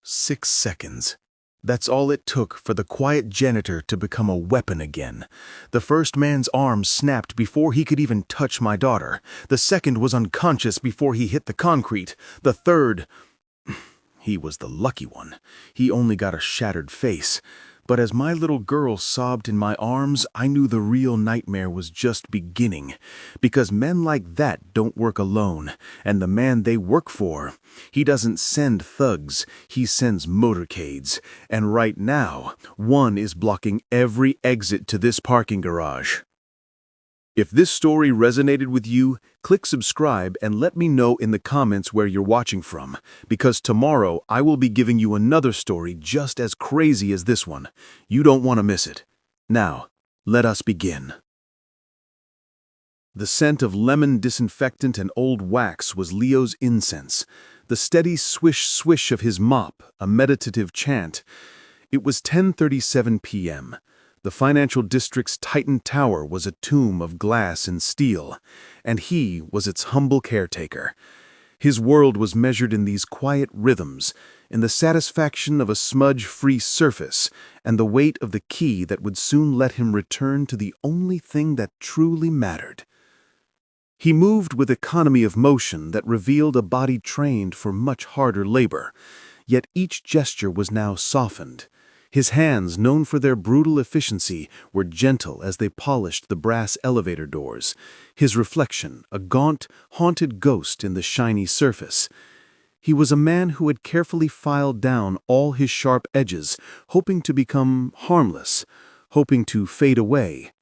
6 seconds. That's all it took for the quiet janitor to become a weapon again. The first man's arm snapped before he could even touch my daughter. The second was unconscious before he hit the concrete. The third... He was the lucky one. He only got a shattered face. But as my little girl sobbed in my arms, I knew the real nightmare was just beginning. Because men like that don't work alone. And the man they work for, he doesn't send thugs, he sends motorcades. And right now, one is blocking every exit to this parking garage. If this story resonated with you, click subscribe and let me know in the comments where you're watching from, because tomorrow I will be giving you another story just as crazy as this one. You don't want to miss it. Now, let us begin. The scent of lemon disinfectant and old wax was Leo's incense, the steady swish-swish of his mop, a meditative chant. It was 10:37 p.m. The financial district's Titan Tower was a tomb of glass and steel, and he was its humble caretaker. His world was measured in these quiet rhythms, in the satisfaction of a smudge-free surface, and the weight of the key that would soon let him return to the only thing that truly mattered. He moved with economy of motion that revealed a body trained for much harder labor, yet each gesture was now softened. His hands, known for their brutal efficiency, were gentle as they polished the brass elevator doors, his reflection a gaunt, haunted ghost in the shiny surface. He was a man who had carefully filed down all his sharp edges, hoping to become harmless, hoping to fade away.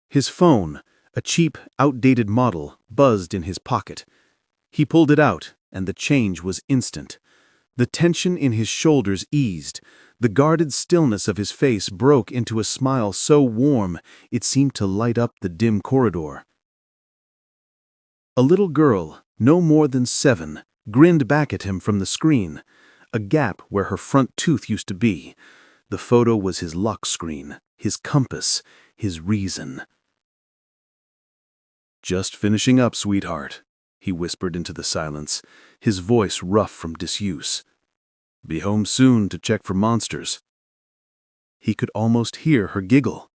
His phone, a cheap, outdated model, buzzed in his pocket. He pulled it out, and the change was instant. The tension in his shoulders eased. The guarded stillness of his face broke into a smile so warm it seemed to light up the dim corridor. A little girl, no more than 7, grinned back at him from the screen, a gap where her front tooth used to be. The photo was his lock screen, his compass, his reason. "Just finishing up, sweetheart," he whispered into the silence, his voice rough from disuse. "Be home soon to check for monsters." He could almost hear her giggle.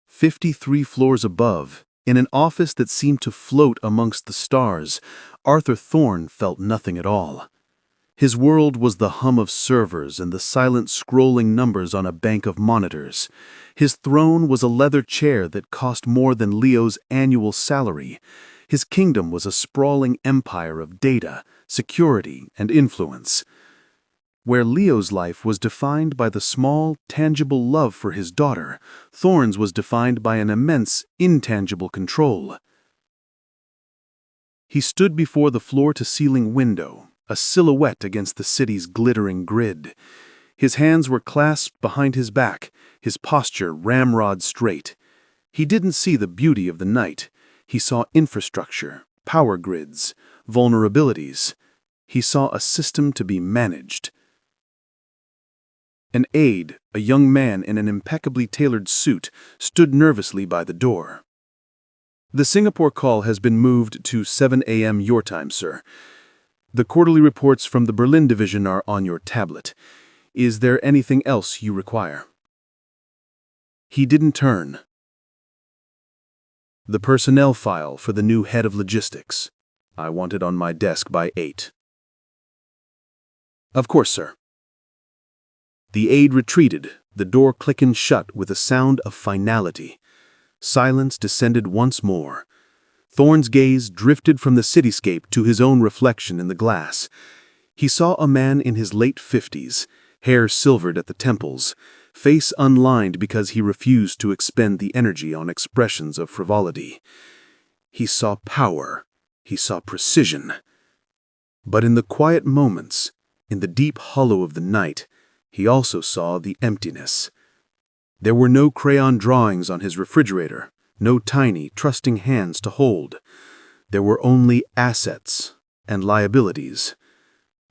53 floors above, in an office that seemed to float amongst the stars, Arthur Thorne felt nothing at all. His world was the hum of servers and the silent scrolling numbers on a bank of monitors. His throne was a leather chair that cost more than Leo's annual salary. His kingdom was a sprawling empire of data, security, and influence. Where Leo's life was defined by the small, tangible love for his daughter, Thorne's was defined by an immense, intangible control. He stood before the floor-to-ceiling window, a silhouette against the city's glittering grid. His hands were clasped behind his back, his posture ramrod straight. He didn't see the beauty of the night. He saw infrastructure, power grids, vulnerabilities. He saw a system to be managed. An aide, a young man in an impeccably tailored suit, stood nervously by the door. "The Singapore call has been moved to 7 a.m. your time, sir. The quarterly reports from the Berlin division are on your tablet. Is there anything else you require?" He didn't turn. "The personnel file for the new head of logistics. I want it on my desk by 8. "Of course, sir." The aide retreated, the door clicking shut with a sound of finality. Silence descended once more. Thorne's gaze drifted from the cityscape to his own reflection in the glass. He saw a man in his late 50s, hair silvered at the temples, face unlined because he refused to expend the energy on expressions of frivolity. He saw power. He saw precision. But in the quiet moments, in the deep hollow of the night, he also saw the emptiness. There were no crayon drawings on his refrigerator, no tiny, trusting hands to hold. There were only assets and liabilities.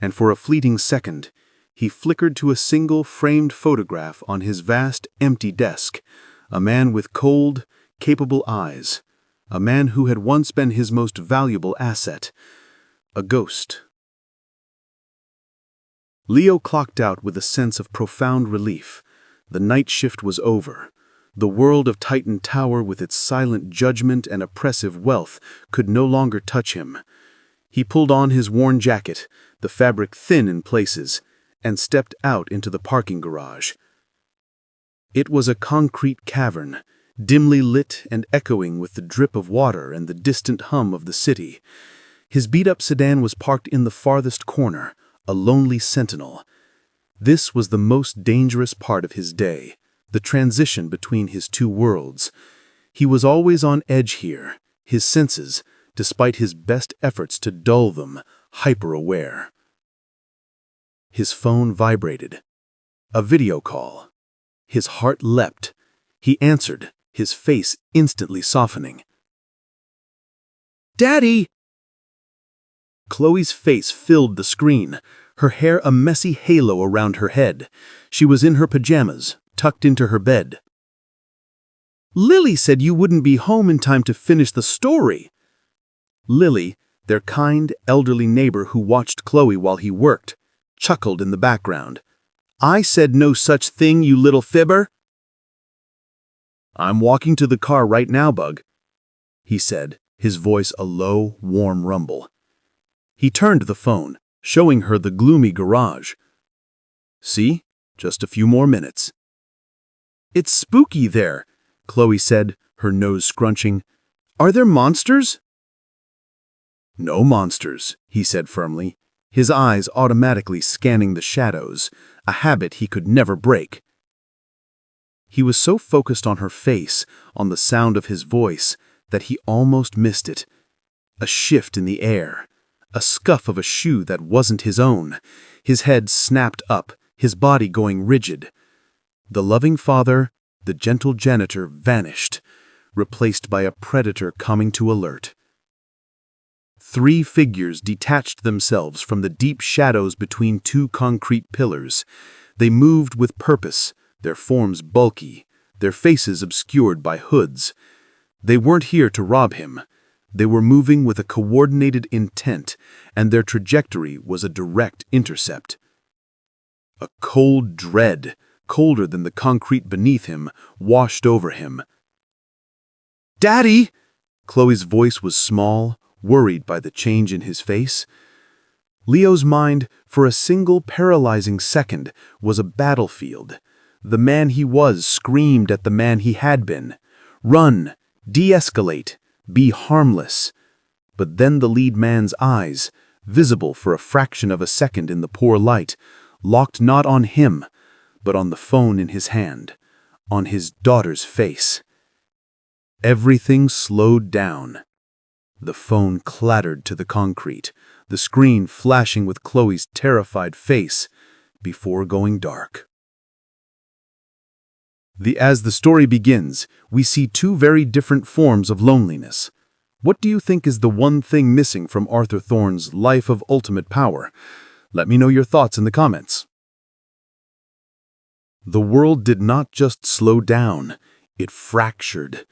And for a fleeting second, he flickered to a single framed photograph on his vast, empty desk, a man with cold, capable eyes, a man who had once been his most valuable asset, a ghost. Leo clocked out with a sense of profound relief. The night shift was over. The world of Titan Tower with its silent judgment and oppressive wealth could no longer touch him. He pulled on his worn jacket, the fabric thin in places, and stepped out into the parking garage. It was a concrete cavern, dimly lit and echoing with the drip of water and the distant hum of the city. His beat-up sedan was parked in the farthest corner, a lonely sentinel. This was the most dangerous part of his day, the transition between his two worlds. He was always on edge here, his senses, despite his best efforts to dull them, hyper-aware. His phone vibrated. A video call. His heart leapt. He answered, his face instantly softening. "Daddy!" Chloe's face filled the screen, her hair a messy halo around her head. She was in her pajamas, tucked into her bed. "Lily said you wouldn't be home in time to finish the story." Lily, their kind, elderly neighbor who watched Chloe while he worked, chuckled in the background. "I said no such thing, you little fibber." "I'm walking to the car right now, Bug," he said, his voice a low, warm rumble. He turned the phone, showing her the gloomy garage. "See? Just a few more minutes." "It's spooky there," Chloe said, her nose scrunching. "Are there monsters?" "No monsters," he said firmly, his eyes automatically scanning the shadows, a habit he could never break. He was so focused on her face, on the sound of his voice, that he almost missed it. A shift in the air. A scuff of a shoe that wasn't his own. His head snapped up, his body going rigid. The loving father, the gentle janitor, vanished, replaced by a predator coming to alert. 3 figures detached themselves from the deep shadows between 2 concrete pillars. They moved with purpose, their forms bulky, their faces obscured by hoods. They weren't here to rob him. They were moving with a coordinated intent, and their trajectory was a direct intercept. A cold dread, colder than the concrete beneath him, washed over him. "Daddy!" Chloe's voice was small, worried by the change in his face. Leo's mind, for a single paralyzing second, was a battlefield. The man he was screamed at the man he had been. Run! De-escalate! Be harmless. But then the lead man's eyes, visible for a fraction of a second in the poor light, locked not on him, but on the phone in his hand, on his daughter's face. Everything slowed down. The phone clattered to the concrete, the screen flashing with Chloe's terrified face, before going dark. As the story begins, we see 2 very different forms of loneliness. What do you think is the one thing missing from Arthur Thorne's Life of Ultimate Power? Let me know your thoughts in the comments. The world did not just slow down, it fractured.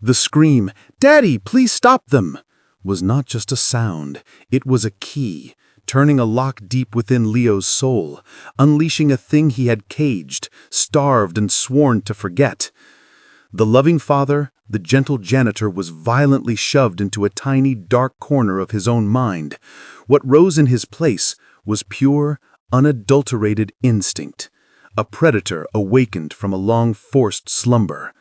The scream, "Daddy, please stop them!" was not just a sound, it was a key, turning a lock deep within Leo's soul, unleashing a thing he had caged, starved, and sworn to forget. The loving father, the gentle janitor, was violently shoved into a tiny, dark corner of his own mind. What rose in his place was pure, unadulterated instinct, a predator awakened from a long-forced slumber.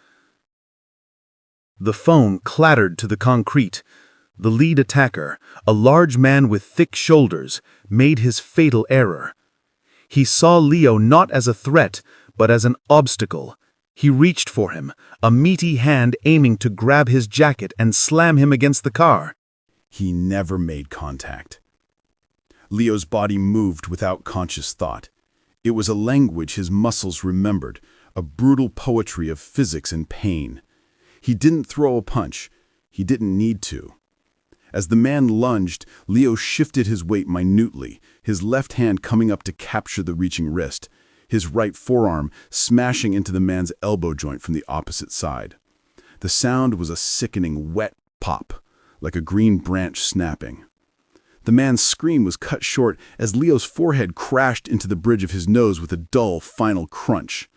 The phone clattered to the concrete. The lead attacker, a large man with thick shoulders, made his fatal error. He saw Leo not as a threat, but as an obstacle. He reached for him, a meaty hand aiming to grab his jacket and slam him against the car. He never made contact. Leo's body moved without conscious thought. It was a language his muscles remembered, a brutal poetry of physics and pain. He didn't throw a punch. He didn't need to. As the man lunged, Leo shifted his weight minutely, his left hand coming up to capture the reaching wrist, his right forearm smashing into the man's elbow joint from the opposite side. The sound was a sickening, wet pop, like a green branch snapping. The man's scream was cut short as Leo's forehead crashed into the bridge of his nose with a dull, final crunch.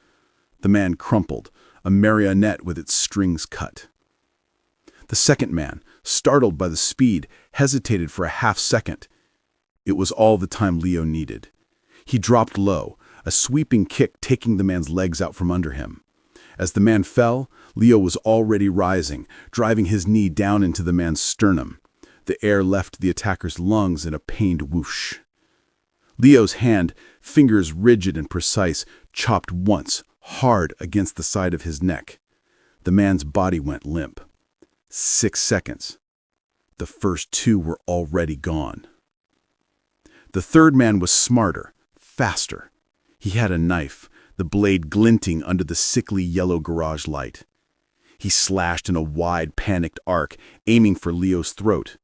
The man crumpled, a marionette with its strings cut. The second man, startled by the speed, hesitated for a half-second. It was all the time Leo needed. He dropped low, a sweeping kick taking the man's legs out from under him. As the man fell, Leo was already rising, driving his knee down into the man's sternum. The air left the attacker's lungs in a pained whoosh. Leo's hand, fingers rigid and precise, chopped once, hard against the side of his neck. The man's body went limp. 6 seconds. The first 2 were already gone. The third man was smarter, faster. He had a knife, the blade glinting under the sickly yellow garage light. He slashed in a wide, panicked arc, aiming for Leo's throat.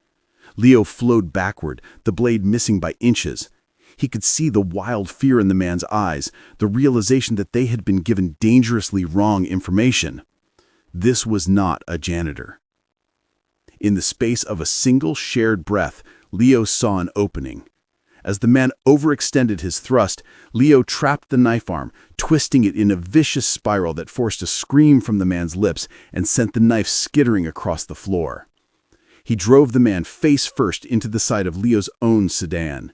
Leo flowed backward, the blade missing by inches. He could see the wild fear in the man's eyes, the realization that they had been given dangerously wrong information. This was not a janitor. In the space of a single shared breath, Leo saw an opening. As the man overextended his thrust, Leo trapped the knife arm, twisting it in a vicious spiral that forced a scream from the man's lips and sent the knife skittering across the floor. He drove the man face first into the side of Leo's own sedan.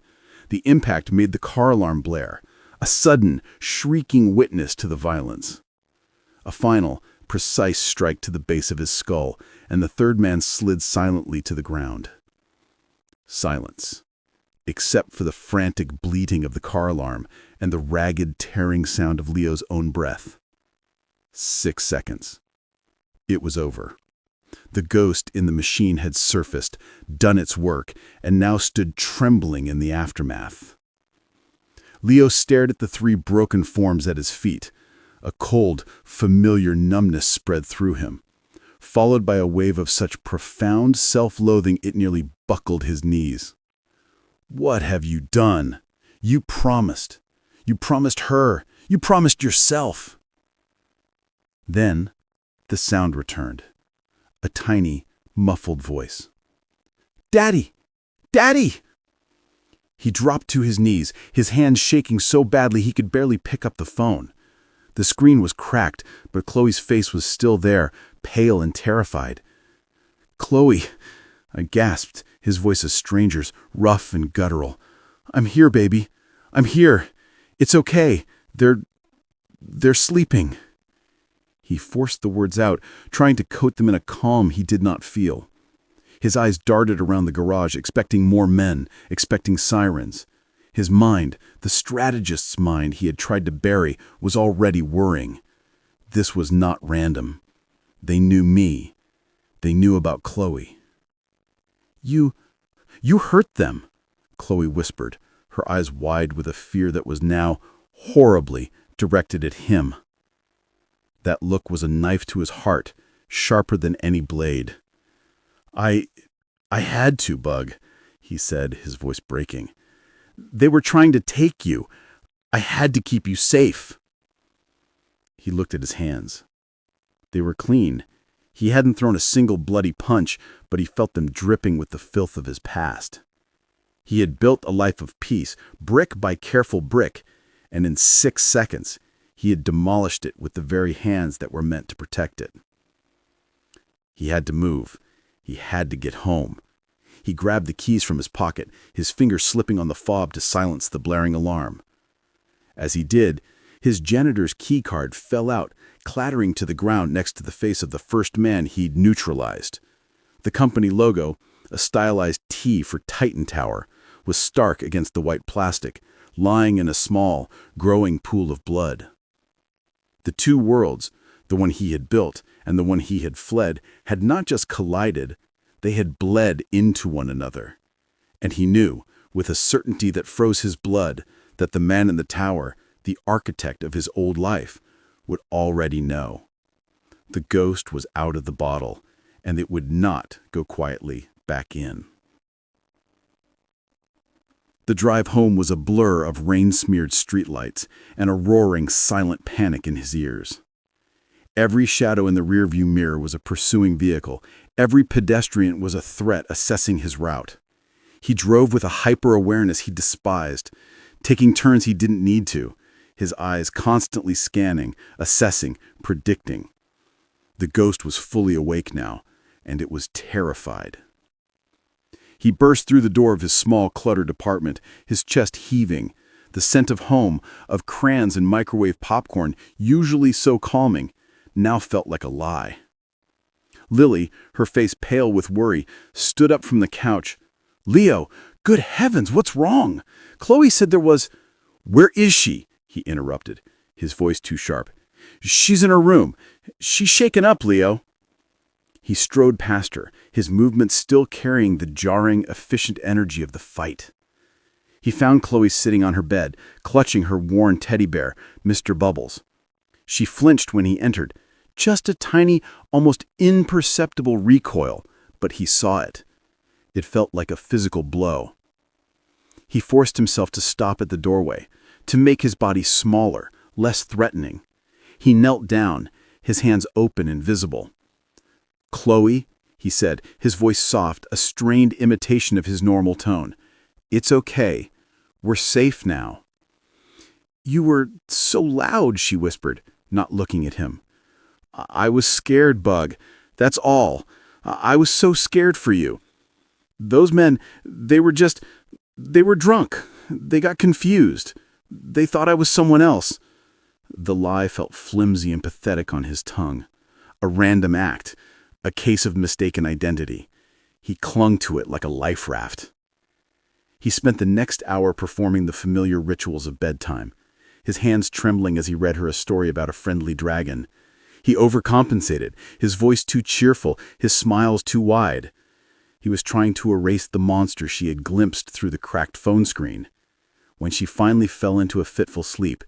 The impact made the car alarm blare, a sudden, shrieking witness to the violence. A final, precise strike to the base of his skull, and the third man slid silently to the ground. Silence, except for the frantic bleating of the car alarm and the ragged, tearing sound of Leo's own breath. 6 seconds. It was over. The ghost in the machine had surfaced, done its work, and now stood trembling in the aftermath. Leo stared at the 3 broken forms at his feet. A cold, familiar numbness spread through him, followed by a wave of such profound self-loathing it nearly buckled his knees. What have you done? You promised. You promised her. You promised yourself. Then, the sound returned. A tiny, muffled voice. "Daddy! Daddy!" He dropped to his knees, his hands shaking so badly he could barely pick up the phone. The screen was cracked, but Chloe's face was still there, pale and terrified. "Chloe," I gasped, his voice a stranger's, rough and guttural. "I'm here, baby. I'm here. It's okay. They're sleeping." He forced the words out, trying to coat them in a calm he did not feel. His eyes darted around the garage, expecting more men, expecting sirens. His mind, the strategist's mind he had tried to bury, was already whirring. This was not random. They knew me. They knew about Chloe. You hurt them," Chloe whispered, her eyes wide with a fear that was now, horribly, directed at him. That look was a knife to his heart, sharper than any blade. I had to, Bug," he said, his voice breaking. "They were trying to take you. I had to keep you safe." He looked at his hands. They were clean. He hadn't thrown a single bloody punch, but he felt them dripping with the filth of his past. He had built a life of peace, brick by careful brick, and in 6 seconds, he had demolished it with the very hands that were meant to protect it. He had to move. He had to get home. He grabbed the keys from his pocket, his fingers slipping on the fob to silence the blaring alarm. As he did, his janitor's keycard fell out, clattering to the ground next to the face of the first man he'd neutralized. The company logo, a stylized T for Titan Tower, was stark against the white plastic, lying in a small, growing pool of blood. The 2 worlds, the one he had built and the one he had fled, had not just collided, they had bled into one another. And he knew, with a certainty that froze his blood, that the man in the tower, the architect of his old life, would already know. The ghost was out of the bottle, and it would not go quietly back in. The drive home was a blur of rain-smeared streetlights and a roaring, silent panic in his ears. Every shadow in the rearview mirror was a pursuing vehicle. Every pedestrian was a threat assessing his route. He drove with a hyper-awareness he despised, taking turns he didn't need to, his eyes constantly scanning, assessing, predicting. The ghost was fully awake now, and it was terrified. He burst through the door of his small, cluttered apartment, his chest heaving. The scent of home, of crayons and microwave popcorn, usually so calming, now felt like a lie. Lily, her face pale with worry, stood up from the couch. "Leo, good heavens, what's wrong? Chloe said there was—" "Where is she?" he interrupted, his voice too sharp. "She's in her room. She's shaken up, Leo." He strode past her, his movements still carrying the jarring, efficient energy of the fight. He found Chloe sitting on her bed, clutching her worn teddy bear, Mr. Bubbles. She flinched when he entered, just a tiny, almost imperceptible recoil, but he saw it. It felt like a physical blow. He forced himself to stop at the doorway, to make his body smaller, less threatening. He knelt down, his hands open and visible. "Chloe," he said, his voice soft, a strained imitation of his normal tone. "It's okay. We're safe now." "You were so loud," she whispered, not looking at him. "I was scared, Bug. That's all. I was so scared for you. Those men, they were drunk. They got confused. They thought I was someone else." The lie felt flimsy and pathetic on his tongue. A random act, a case of mistaken identity. He clung to it like a life raft. He spent the next hour performing the familiar rituals of bedtime, his hands trembling as he read her a story about a friendly dragon. He overcompensated, his voice too cheerful, his smiles too wide. He was trying to erase the monster she had glimpsed through the cracked phone screen. When she finally fell into a fitful sleep,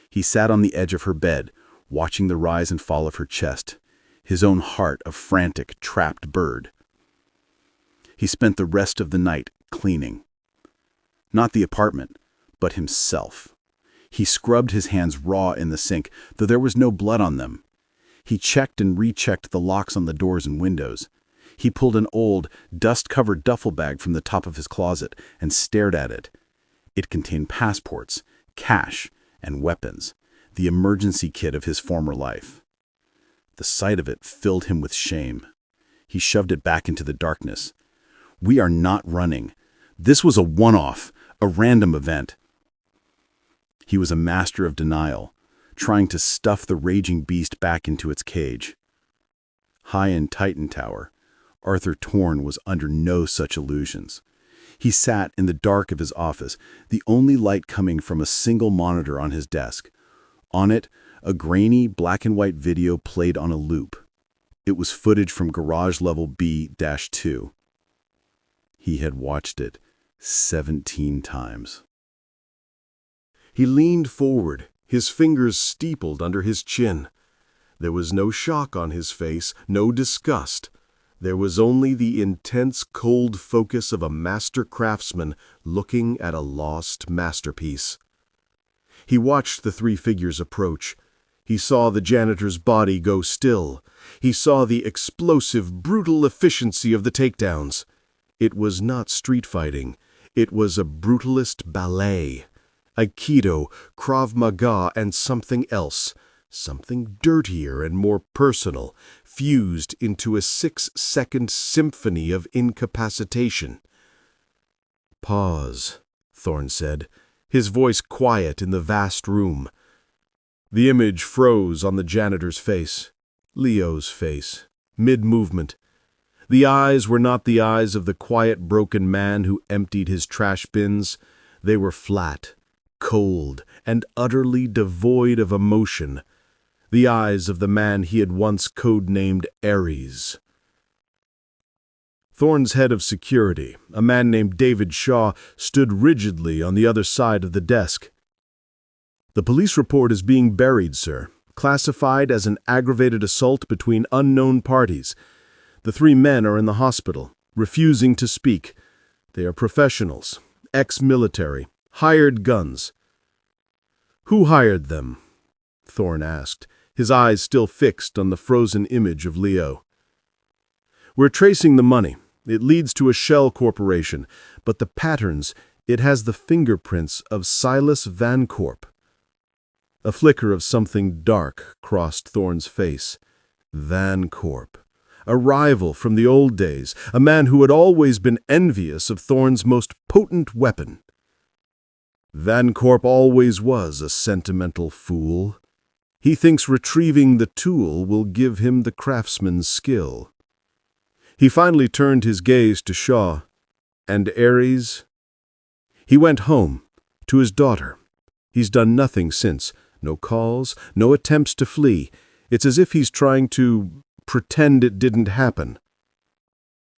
he sat on the edge of her bed, watching the rise and fall of her chest, his own heart a frantic, trapped bird. He spent the rest of the night cleaning. Not the apartment, but himself. He scrubbed his hands raw in the sink, though there was no blood on them. He checked and rechecked the locks on the doors and windows. He pulled an old, dust-covered duffel bag from the top of his closet and stared at it. It contained passports, cash, and weapons, the emergency kit of his former life. The sight of it filled him with shame. He shoved it back into the darkness. "We are not running. This was a one-off, a random event." He was a master of denial, trying to stuff the raging beast back into its cage. High in Titan Tower, Arthur Thorne was under no such illusions. He sat in the dark of his office, the only light coming from a single monitor on his desk. On it, a grainy black-and-white video played on a loop. It was footage from Garage Level B-2. He had watched it 17 times. He leaned forward, his fingers steepled under his chin. There was no shock on his face, no disgust. There was only the intense, cold focus of a master craftsman looking at a lost masterpiece. He watched the three figures approach. He saw the janitor's body go still. He saw the explosive, brutal efficiency of the takedowns. It was not street fighting. It was a brutalist ballet. Aikido, Krav Maga, and something else, something dirtier and more personal, fused into a 6-second symphony of incapacitation. "Pause," Thorne said, his voice quiet in the vast room. The image froze on the janitor's face, Leo's face, mid-movement. The eyes were not the eyes of the quiet, broken man who emptied his trash bins. They were flat, cold, and utterly devoid of emotion. The eyes of the man he had once codenamed Ares. Thorne's head of security, a man named David Shaw, stood rigidly on the other side of the desk. "The police report is being buried, sir. Classified as an aggravated assault between unknown parties. The three men are in the hospital, refusing to speak. They are professionals, ex-military, hired guns." "Who hired them?" Thorne asked, his eyes still fixed on the frozen image of Leo. "We're tracing the money. It leads to a shell corporation, but the patterns, it has the fingerprints of Silas Vancorp. A flicker of something dark crossed Thorne's face. Vancorp. A rival from the old days, a man who had always been envious of Thorne's most potent weapon. Vancorp always was a sentimental fool. He thinks retrieving the tool will give him the craftsman's skill. He finally turned his gaze to Shaw. And Aries? He went home, to his daughter. He's done nothing since. No calls, no attempts to flee. It's as if he's trying to pretend it didn't happen.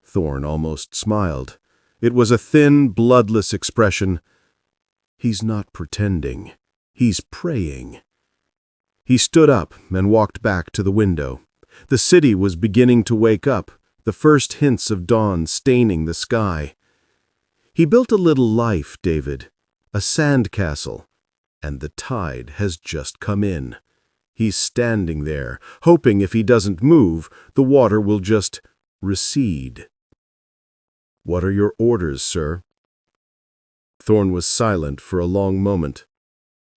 Thorne almost smiled. It was a thin, bloodless expression. He's not pretending. He's praying. He stood up and walked back to the window. The city was beginning to wake up, the first hints of dawn staining the sky. He built a little life, David, a sand castle, and the tide has just come in. He's standing there, hoping if he doesn't move, the water will just recede. "What are your orders, sir?" Thorne was silent for a long moment.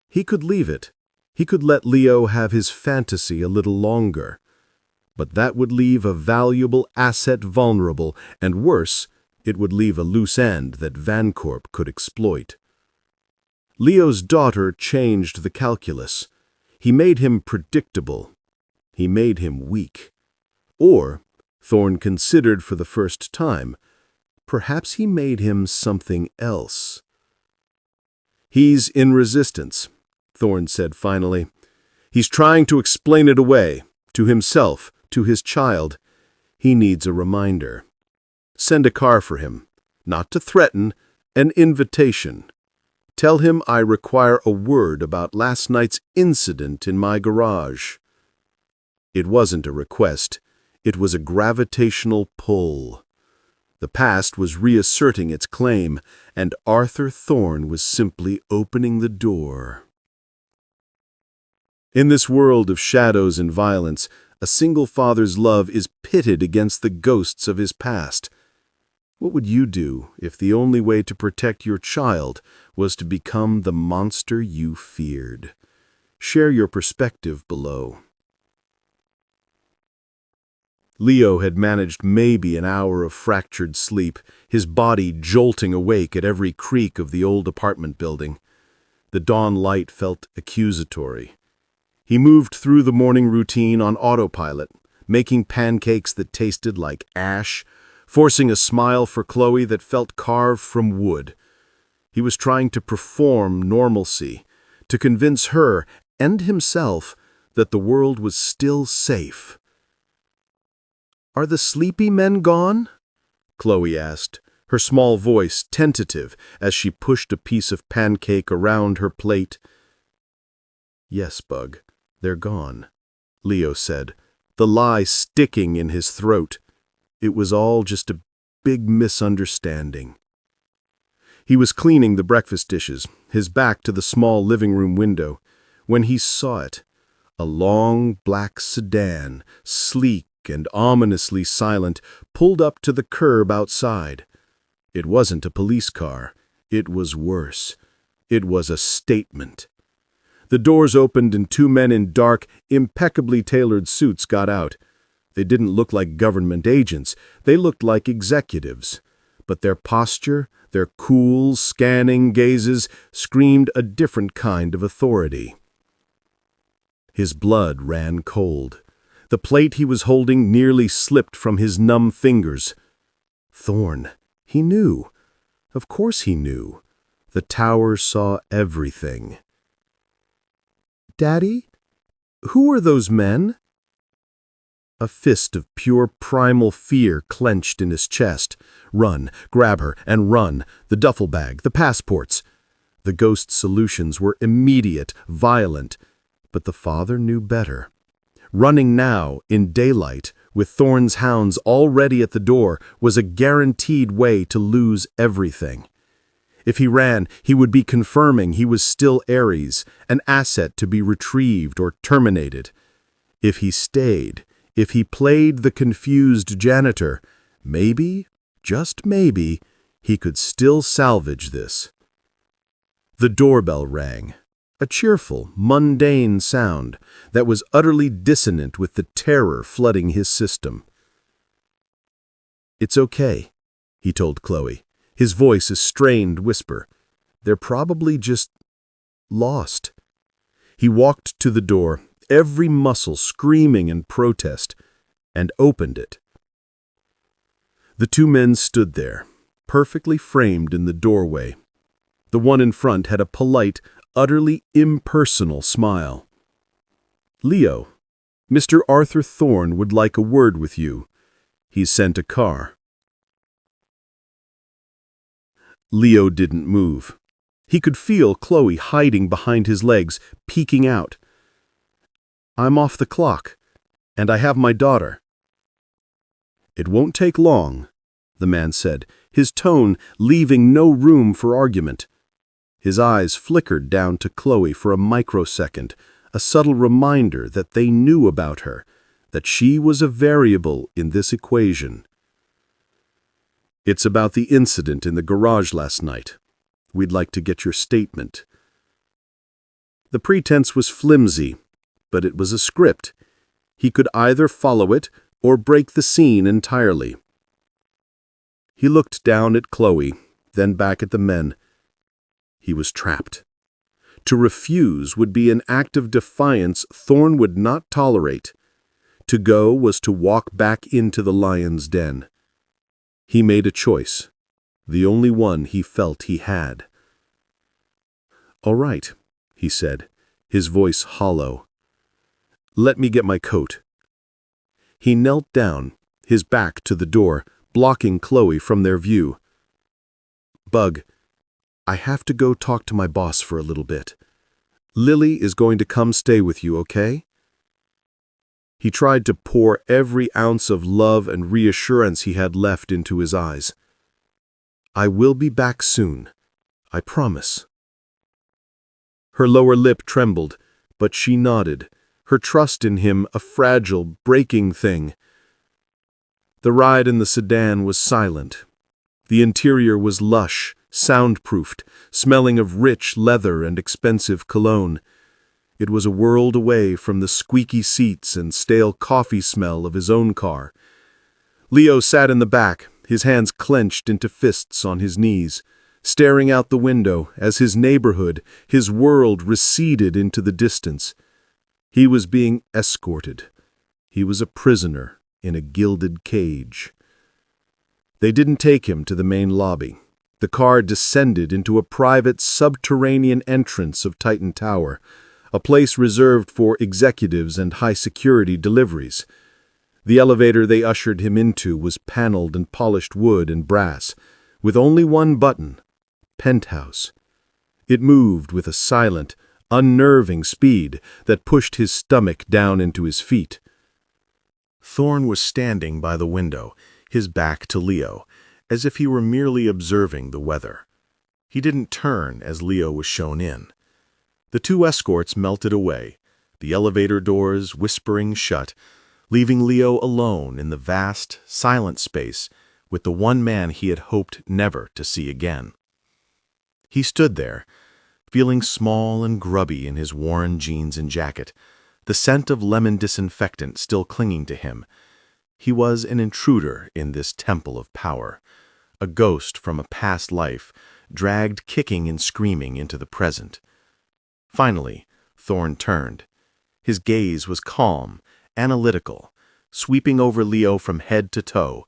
He could leave it. He could let Leo have his fantasy a little longer. But that would leave a valuable asset vulnerable, and worse, it would leave a loose end that Vancorp could exploit. Leo's daughter changed the calculus. He made him predictable. He made him weak. Or, Thorne considered for the first time, perhaps he made him something else. "He's in resistance," Thorne said finally. "He's trying to explain it away, to himself, to his child. He needs a reminder. Send a car for him, not to threaten, an invitation. Tell him I require a word about last night's incident in my garage." It wasn't a request. It was a gravitational pull. The past was reasserting its claim, and Arthur Thorne was simply opening the door. In this world of shadows and violence, a single father's love is pitted against the ghosts of his past. What would you do if the only way to protect your child was to become the monster you feared? Share your perspective below. Leo had managed maybe an hour of fractured sleep, his body jolting awake at every creak of the old apartment building. The dawn light felt accusatory. He moved through the morning routine on autopilot, making pancakes that tasted like ash, forcing a smile for Chloe that felt carved from wood. He was trying to perform normalcy, to convince her and himself that the world was still safe. "Are the sleepy men gone?" Chloe asked, her small voice tentative as she pushed a piece of pancake around her plate. "Yes, Bug, they're gone," Leo said, the lie sticking in his throat. It was all just a big misunderstanding. He was cleaning the breakfast dishes, his back to the small living room window, when he saw it. A long black sedan, sleek and ominously silent, pulled up to the curb outside. It wasn't a police car. It was worse. It was a statement. The doors opened and two men in dark, impeccably tailored suits got out. They didn't look like government agents. They looked like executives. But their posture, their cool, scanning gazes, screamed a different kind of authority. His blood ran cold. The plate he was holding nearly slipped from his numb fingers. Thorne. He knew. Of course he knew. The tower saw everything. "Daddy? Who are those men?" A fist of pure primal fear clenched in his chest. Run, grab her, and run. The duffel bag, the passports. The ghost's solutions were immediate, violent, but the father knew better. Running now, in daylight, with Thorne's hounds already at the door, was a guaranteed way to lose everything. If he ran, he would be confirming he was still Ares, an asset to be retrieved or terminated. If he stayed, if he played the confused janitor, maybe, just maybe, he could still salvage this. The doorbell rang, a cheerful, mundane sound that was utterly dissonant with the terror flooding his system. "It's okay," he told Chloe, his voice a strained whisper. "They're probably just lost." He walked to the door, every muscle screaming in protest, and opened it. The two men stood there, perfectly framed in the doorway. The one in front had a polite, utterly impersonal smile. "Leo, Mr. Arthur Thorne would like a word with you. He's sent a car." Leo didn't move. He could feel Chloe hiding behind his legs, peeking out. "I'm off the clock, and I have my daughter." "It won't take long," the man said, his tone leaving no room for argument. His eyes flickered down to Chloe for a microsecond, a subtle reminder that they knew about her, that she was a variable in this equation. "It's about the incident in the garage last night. We'd like to get your statement." The pretense was flimsy, but it was a script. He could either follow it or break the scene entirely. He looked down at Chloe, then back at the men. He was trapped. To refuse would be an act of defiance Thorne would not tolerate. To go was to walk back into the lion's den. He made a choice, the only one he felt he had. "All right," he said, his voice hollow. "Let me get my coat." He knelt down, his back to the door, blocking Chloe from their view. "Bug, I have to go talk to my boss for a little bit. Lily is going to come stay with you, okay?" He tried to pour every ounce of love and reassurance he had left into his eyes. "I will be back soon. I promise." Her lower lip trembled, but she nodded, her trust in him a fragile, breaking thing. The ride in the sedan was silent. The interior was lush, soundproofed, smelling of rich leather and expensive cologne. It was a world away from the squeaky seats and stale coffee smell of his own car. Leo sat in the back, his hands clenched into fists on his knees, staring out the window as his neighborhood, his world receded into the distance. He was being escorted. He was a prisoner in a gilded cage. They didn't take him to the main lobby. The car descended into a private subterranean entrance of Titan Tower, a place reserved for executives and high-security deliveries. The elevator they ushered him into was paneled in polished wood and brass, with only one button, penthouse. It moved with a silent, unnerving speed that pushed his stomach down into his feet. Thorne was standing by the window, his back to Leo, as if he were merely observing the weather. He didn't turn as Leo was shown in. The two escorts melted away, the elevator doors whispering shut, leaving Leo alone in the vast, silent space with the one man he had hoped never to see again. He stood there, feeling small and grubby in his worn jeans and jacket, the scent of lemon disinfectant still clinging to him. He was an intruder in this temple of power, a ghost from a past life, dragged kicking and screaming into the present. Finally, Thorne turned. His gaze was calm, analytical, sweeping over Leo from head to toe,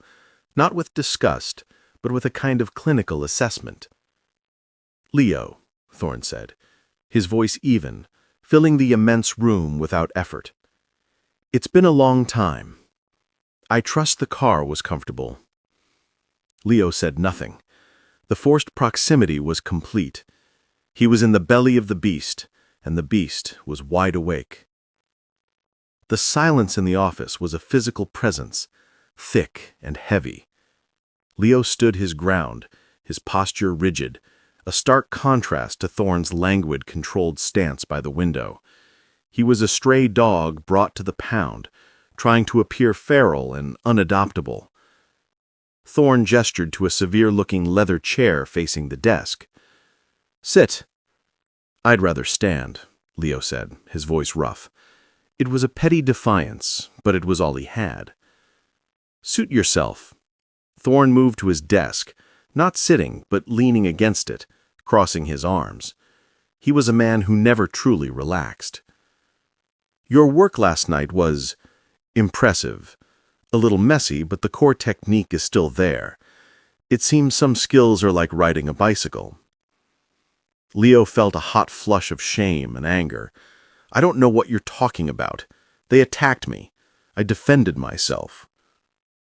not with disgust, but with a kind of clinical assessment. "Leo," Thorne said, his voice even, filling the immense room without effort. "It's been a long time. I trust the car was comfortable." Leo said nothing. The forced proximity was complete. He was in the belly of the beast, and the beast was wide awake. The silence in the office was a physical presence, thick and heavy. Leo stood his ground, his posture rigid, a stark contrast to Thorne's languid, controlled stance by the window. He was a stray dog brought to the pound, trying to appear feral and unadoptable. Thorne gestured to a severe-looking leather chair facing the desk. "Sit." "I'd rather stand," Leo said, his voice rough. It was a petty defiance, but it was all he had. "Suit yourself." Thorne moved to his desk, not sitting, but leaning against it, crossing his arms. He was a man who never truly relaxed. "Your work last night was impressive. A little messy, but the core technique is still there. It seems some skills are like riding a bicycle." Leo felt a hot flush of shame and anger. "I don't know what you're talking about. They attacked me. I defended myself."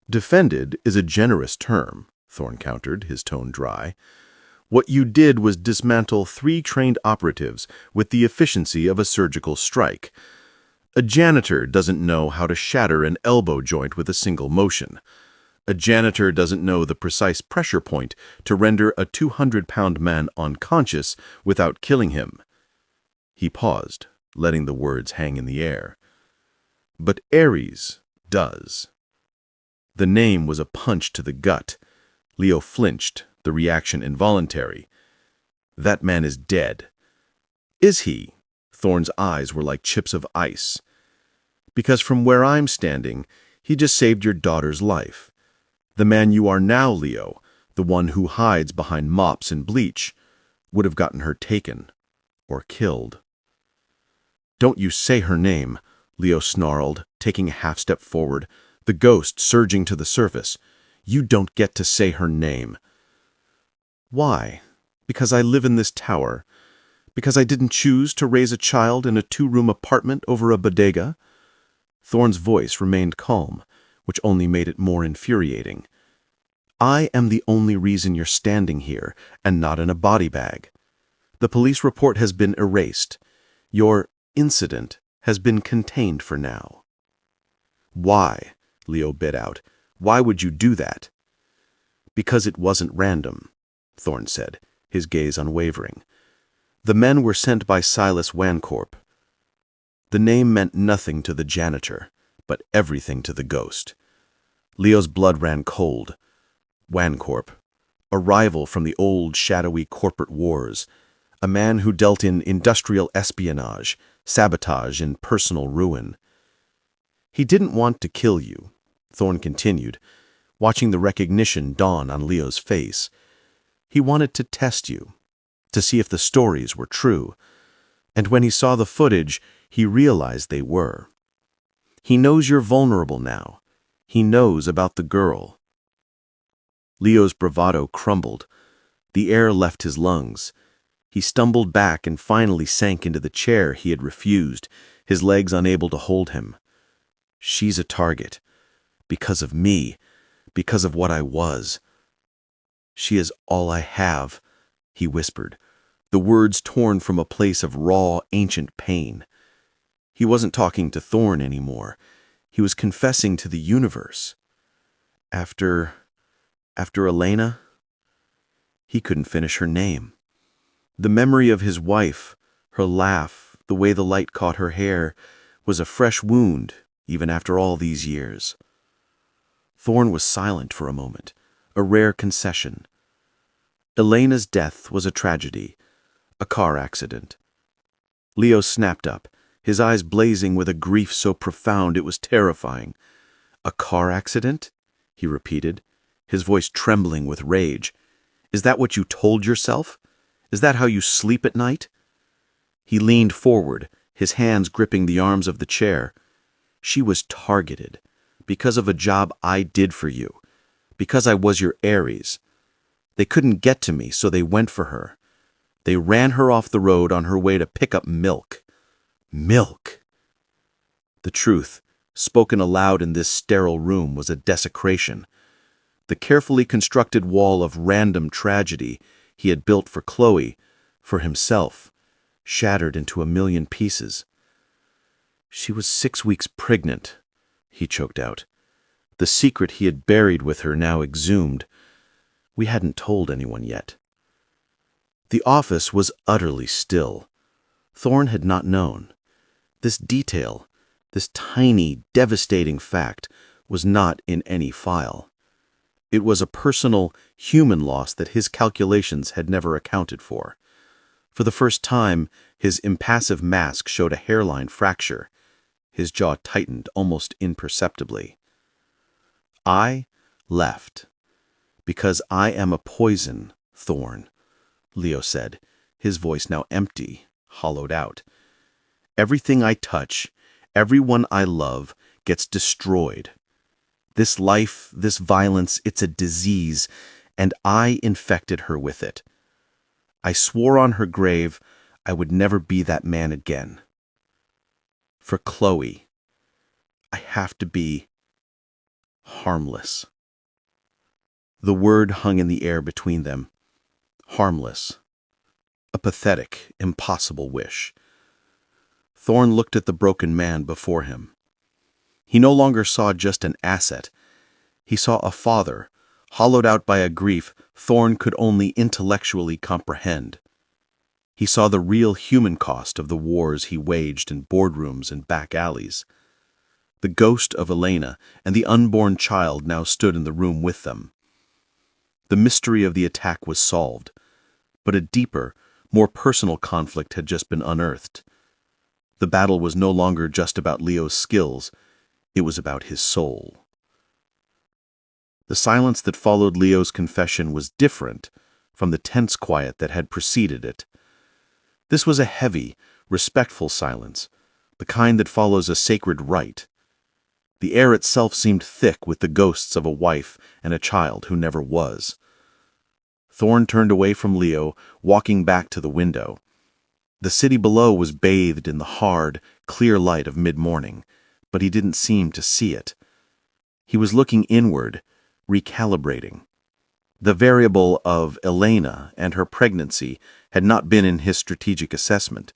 "Defended is a generous term," Thorne countered, his tone dry. "What you did was dismantle 3 trained operatives with the efficiency of a surgical strike. A janitor doesn't know how to shatter an elbow joint with a single motion. A janitor doesn't know the precise pressure point to render a 200-pound man unconscious without killing him." He paused, letting the words hang in the air. "But Ares does." The name was a punch to the gut. Leo flinched, the reaction involuntary. "That man is dead." "Is he?" Thorne's eyes were like chips of ice. "Because from where I'm standing, he just saved your daughter's life. The man you are now, Leo, the one who hides behind mops and bleach, would have gotten her taken or killed." "Don't you say her name," Leo snarled, taking a half-step forward, the ghost surging to the surface. "You don't get to say her name." "Why? Because I live in this tower? Because I didn't choose to raise a child in a 2-room apartment over a bodega?" Thorne's voice remained calm, which only made it more infuriating. "I am the only reason you're standing here and not in a body bag. The police report has been erased. Your incident has been contained for now." "Why?" Leo bit out. "Why would you do that?" "Because it wasn't random," Thorne said, his gaze unwavering. "The men were sent by Silas Vancorp." The name meant nothing to the janitor, but everything to the ghost. Leo's blood ran cold. Vancorp, a rival from the old shadowy corporate wars, a man who dealt in industrial espionage, sabotage, and personal ruin. "He didn't want to kill you," Thorne continued, watching the recognition dawn on Leo's face. "He wanted to test you, to see if the stories were true. And when he saw the footage, he realized they were. He knows you're vulnerable now. He knows about the girl." Leo's bravado crumbled. The air left his lungs. He stumbled back and finally sank into the chair he had refused, his legs unable to hold him. "She's a target. Because of me. Because of what I was. She is all I have," he whispered, the words torn from a place of raw, ancient pain. He wasn't talking to Thorne anymore. He was confessing to the universe. After Elena? He couldn't finish her name. The memory of his wife, her laugh, the way the light caught her hair, was a fresh wound, even after all these years. Thorne was silent for a moment, a rare concession. Elena's death was a tragedy, a car accident. Leo snapped up, his eyes blazing with a grief so profound it was terrifying. "A car accident?" he repeated, his voice trembling with rage. "Is that what you told yourself? Is that how you sleep at night?" He leaned forward, his hands gripping the arms of the chair. "She was targeted, because of a job I did for you, because I was your Ares. They couldn't get to me, so they went for her. They ran her off the road on her way to pick up milk. Milk!" The truth, spoken aloud in this sterile room, was a desecration. The carefully constructed wall of random tragedy he had built for Chloe, for himself, shattered into a million pieces. "She was 6 weeks pregnant," he choked out. The secret he had buried with her now exhumed. We hadn't told anyone yet. The office was utterly still. Thorne had not known. This detail, this tiny, devastating fact, was not in any file. It was a personal, human loss that his calculations had never accounted for. For the first time, his impassive mask showed a hairline fracture. His jaw tightened almost imperceptibly. I left. Because I am a poison, Thorne, Leo said, his voice now empty, hollowed out. Everything I touch, everyone I love, gets destroyed. This life, this violence, it's a disease, and I infected her with it. I swore on her grave I would never be that man again. For Chloe, I have to be harmless. The word hung in the air between them. Harmless. A pathetic, impossible wish. Thorne looked at the broken man before him. He no longer saw just an asset. He saw a father, hollowed out by a grief Thorne could only intellectually comprehend. He saw the real human cost of the wars he waged in boardrooms and back alleys. The ghost of Elena and the unborn child now stood in the room with them. The mystery of the attack was solved, but a deeper, more personal conflict had just been unearthed. The battle was no longer just about Leo's skills, it was about his soul. The silence that followed Leo's confession was different from the tense quiet that had preceded it. This was a heavy, respectful silence, the kind that follows a sacred rite. The air itself seemed thick with the ghosts of a wife and a child who never was. Thorne turned away from Leo, walking back to the window. The city below was bathed in the hard, clear light of mid-morning, but he didn't seem to see it. He was looking inward, recalibrating. The variable of Elena and her pregnancy had not been in his strategic assessment.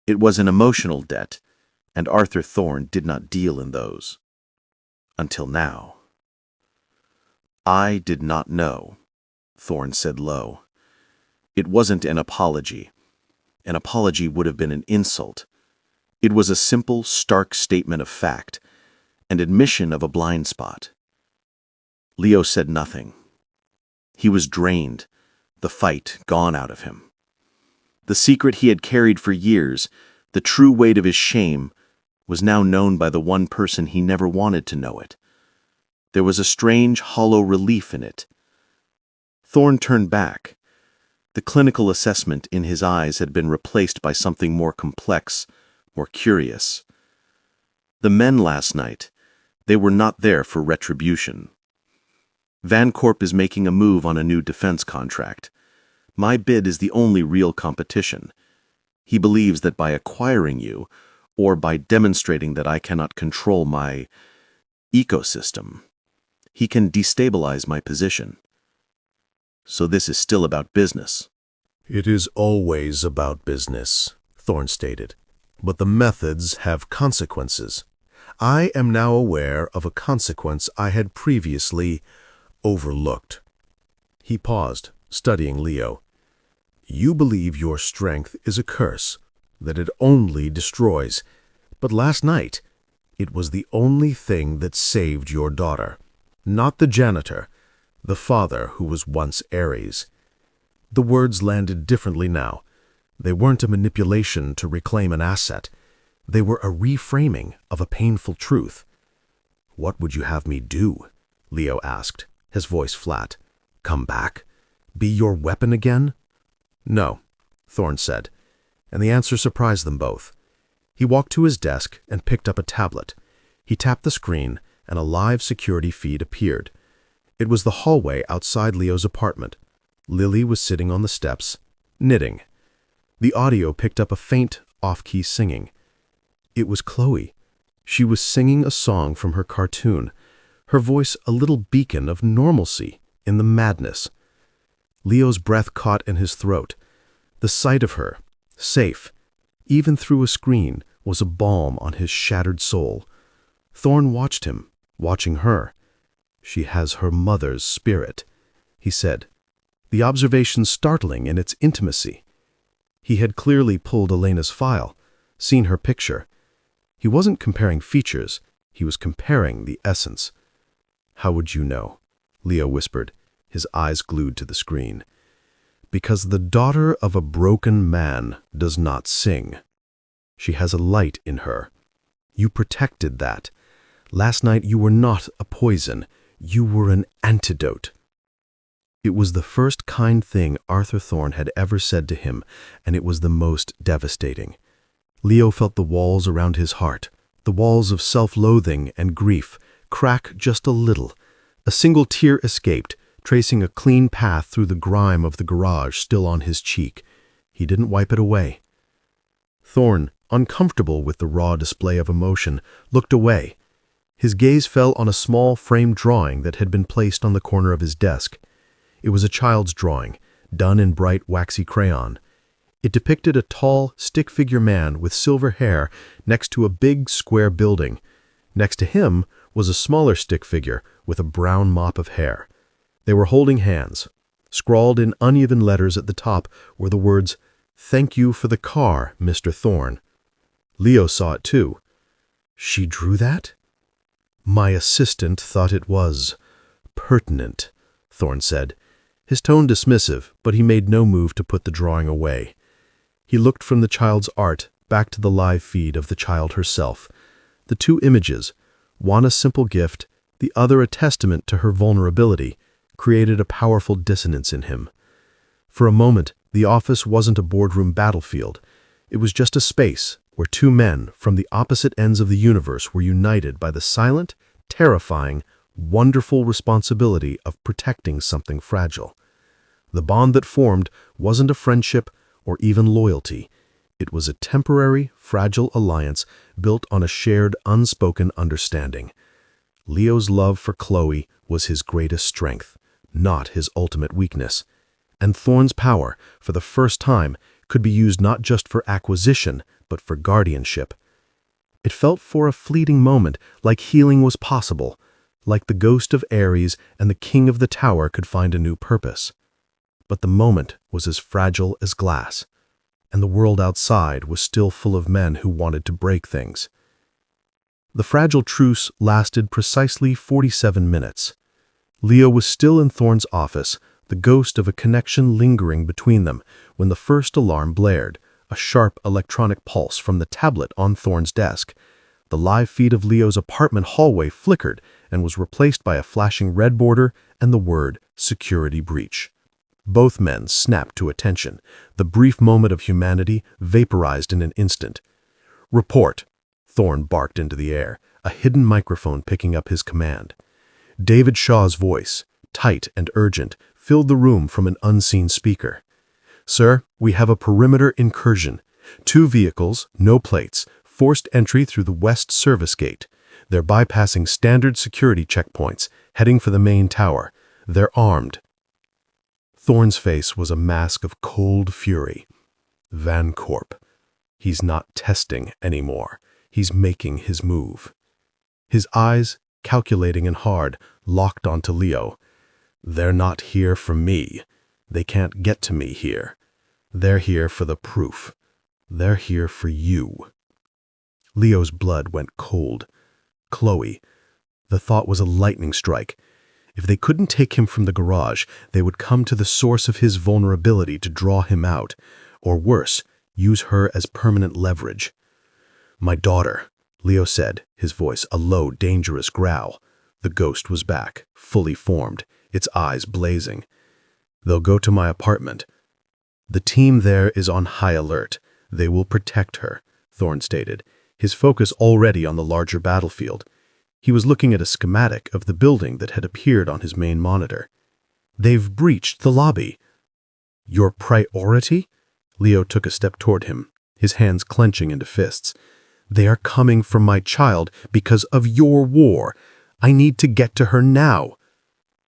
It was an emotional debt, and Arthur Thorne did not deal in those. Until now. I did not know, Thorne said low. It wasn't an apology. An apology would have been an insult. It was a simple, stark statement of fact, an admission of a blind spot. Leo said nothing. He was drained, the fight gone out of him. The secret he had carried for years, the true weight of his shame, was now known by the one person he never wanted to know it. There was a strange, hollow relief in it. Thorne turned back. The clinical assessment in his eyes had been replaced by something more complex, more curious. The men last night, they were not there for retribution. Vancorp is making a move on a new defense contract. My bid is the only real competition. He believes that by acquiring you, or by demonstrating that I cannot control my ecosystem, he can destabilize my position. So this is still about business. It is always about business, Thorne stated, but the methods have consequences. I am now aware of a consequence I had previously overlooked. He paused, studying Leo. You believe your strength is a curse, that it only destroys. But last night, it was the only thing that saved your daughter. Not the janitor, the father who was once Ares. The words landed differently now. They weren't a manipulation to reclaim an asset. They were a reframing of a painful truth. What would you have me do? Leo asked, his voice flat. Come back? Be your weapon again? No, Thorne said, and the answer surprised them both. He walked to his desk and picked up a tablet. He tapped the screen, and a live security feed appeared. It was the hallway outside Leo's apartment. Lily was sitting on the steps, knitting. The audio picked up a faint, off-key singing. It was Chloe. She was singing a song from her cartoon, her voice a little beacon of normalcy in the madness. Leo's breath caught in his throat. The sight of her, safe, even through a screen, was a balm on his shattered soul. Thorne watched him, watching her. She has her mother's spirit, he said, the observation startling in its intimacy. He had clearly pulled Elena's file, seen her picture. He wasn't comparing features, he was comparing the essence. How would you know? Leo whispered, his eyes glued to the screen. "Because the daughter of a broken man does not sing. She has a light in her. You protected that. Last night you were not a poison. You were an antidote." It was the first kind thing Arthur Thorne had ever said to him, and it was the most devastating. Leo felt the walls around his heart, the walls of self-loathing and grief, crack just a little. A single tear escaped, tracing a clean path through the grime of the garage still on his cheek. He didn't wipe it away. Thorne, uncomfortable with the raw display of emotion, looked away. His gaze fell on a small framed drawing that had been placed on the corner of his desk. It was a child's drawing, done in bright waxy crayon. It depicted a tall, stick-figure man with silver hair next to a big, square building. Next to him was a smaller stick figure with a brown mop of hair. They were holding hands. Scrawled in uneven letters at the top were the words, "Thank you for the car, Mr. Thorne." Leo saw it too. "She drew that?" "My assistant thought it was pertinent," Thorne said, his tone dismissive, but he made no move to put the drawing away. He looked from the child's art back to the live feed of the child herself. The two images, one a simple gift, the other a testament to her vulnerability, created a powerful dissonance in him. For a moment, the office wasn't a boardroom battlefield. It was just a space where two men from the opposite ends of the universe were united by the silent, terrifying, wonderful responsibility of protecting something fragile. The bond that formed wasn't a friendship or even loyalty. It was a temporary, fragile alliance built on a shared, unspoken understanding. Leo's love for Chloe was his greatest strength, not his ultimate weakness. And Thorne's power, for the first time, could be used not just for acquisition, but for guardianship. It felt for a fleeting moment like healing was possible, like the ghost of Ares and the king of the tower could find a new purpose. But the moment was as fragile as glass, and the world outside was still full of men who wanted to break things. The fragile truce lasted precisely 47 minutes. Leo was still in Thorne's office, the ghost of a connection lingering between them, when the first alarm blared, a sharp electronic pulse from the tablet on Thorne's desk. The live feed of Leo's apartment hallway flickered and was replaced by a flashing red border and the word "security breach." Both men snapped to attention. The brief moment of humanity vaporized in an instant. "Report," Thorne barked into the air, a hidden microphone picking up his command. David Shaw's voice, tight and urgent, filled the room from an unseen speaker. "Sir, we have a perimeter incursion. 2 vehicles, no plates, forced entry through the west service gate. They're bypassing standard security checkpoints, heading for the main tower. They're armed." Thorne's face was a mask of cold fury. Vancorp. He's not testing anymore. He's making his move. His eyes, calculating and hard, locked onto Leo. "They're not here for me. They can't get to me here. They're here for the proof. They're here for you." Leo's blood went cold. Chloe. The thought was a lightning strike. If they couldn't take him from the garage, they would come to the source of his vulnerability to draw him out, or worse, use her as permanent leverage. "My daughter," Leo said, his voice a low, dangerous growl. The ghost was back, fully formed, its eyes blazing. "They'll go to my apartment. The team there is on high alert. They will protect her," Thorne stated, his focus already on the larger battlefield. He was looking at a schematic of the building that had appeared on his main monitor. "They've breached the lobby." "Your priority?" Leo took a step toward him, his hands clenching into fists. "They are coming for my child because of your war. I need to get to her now."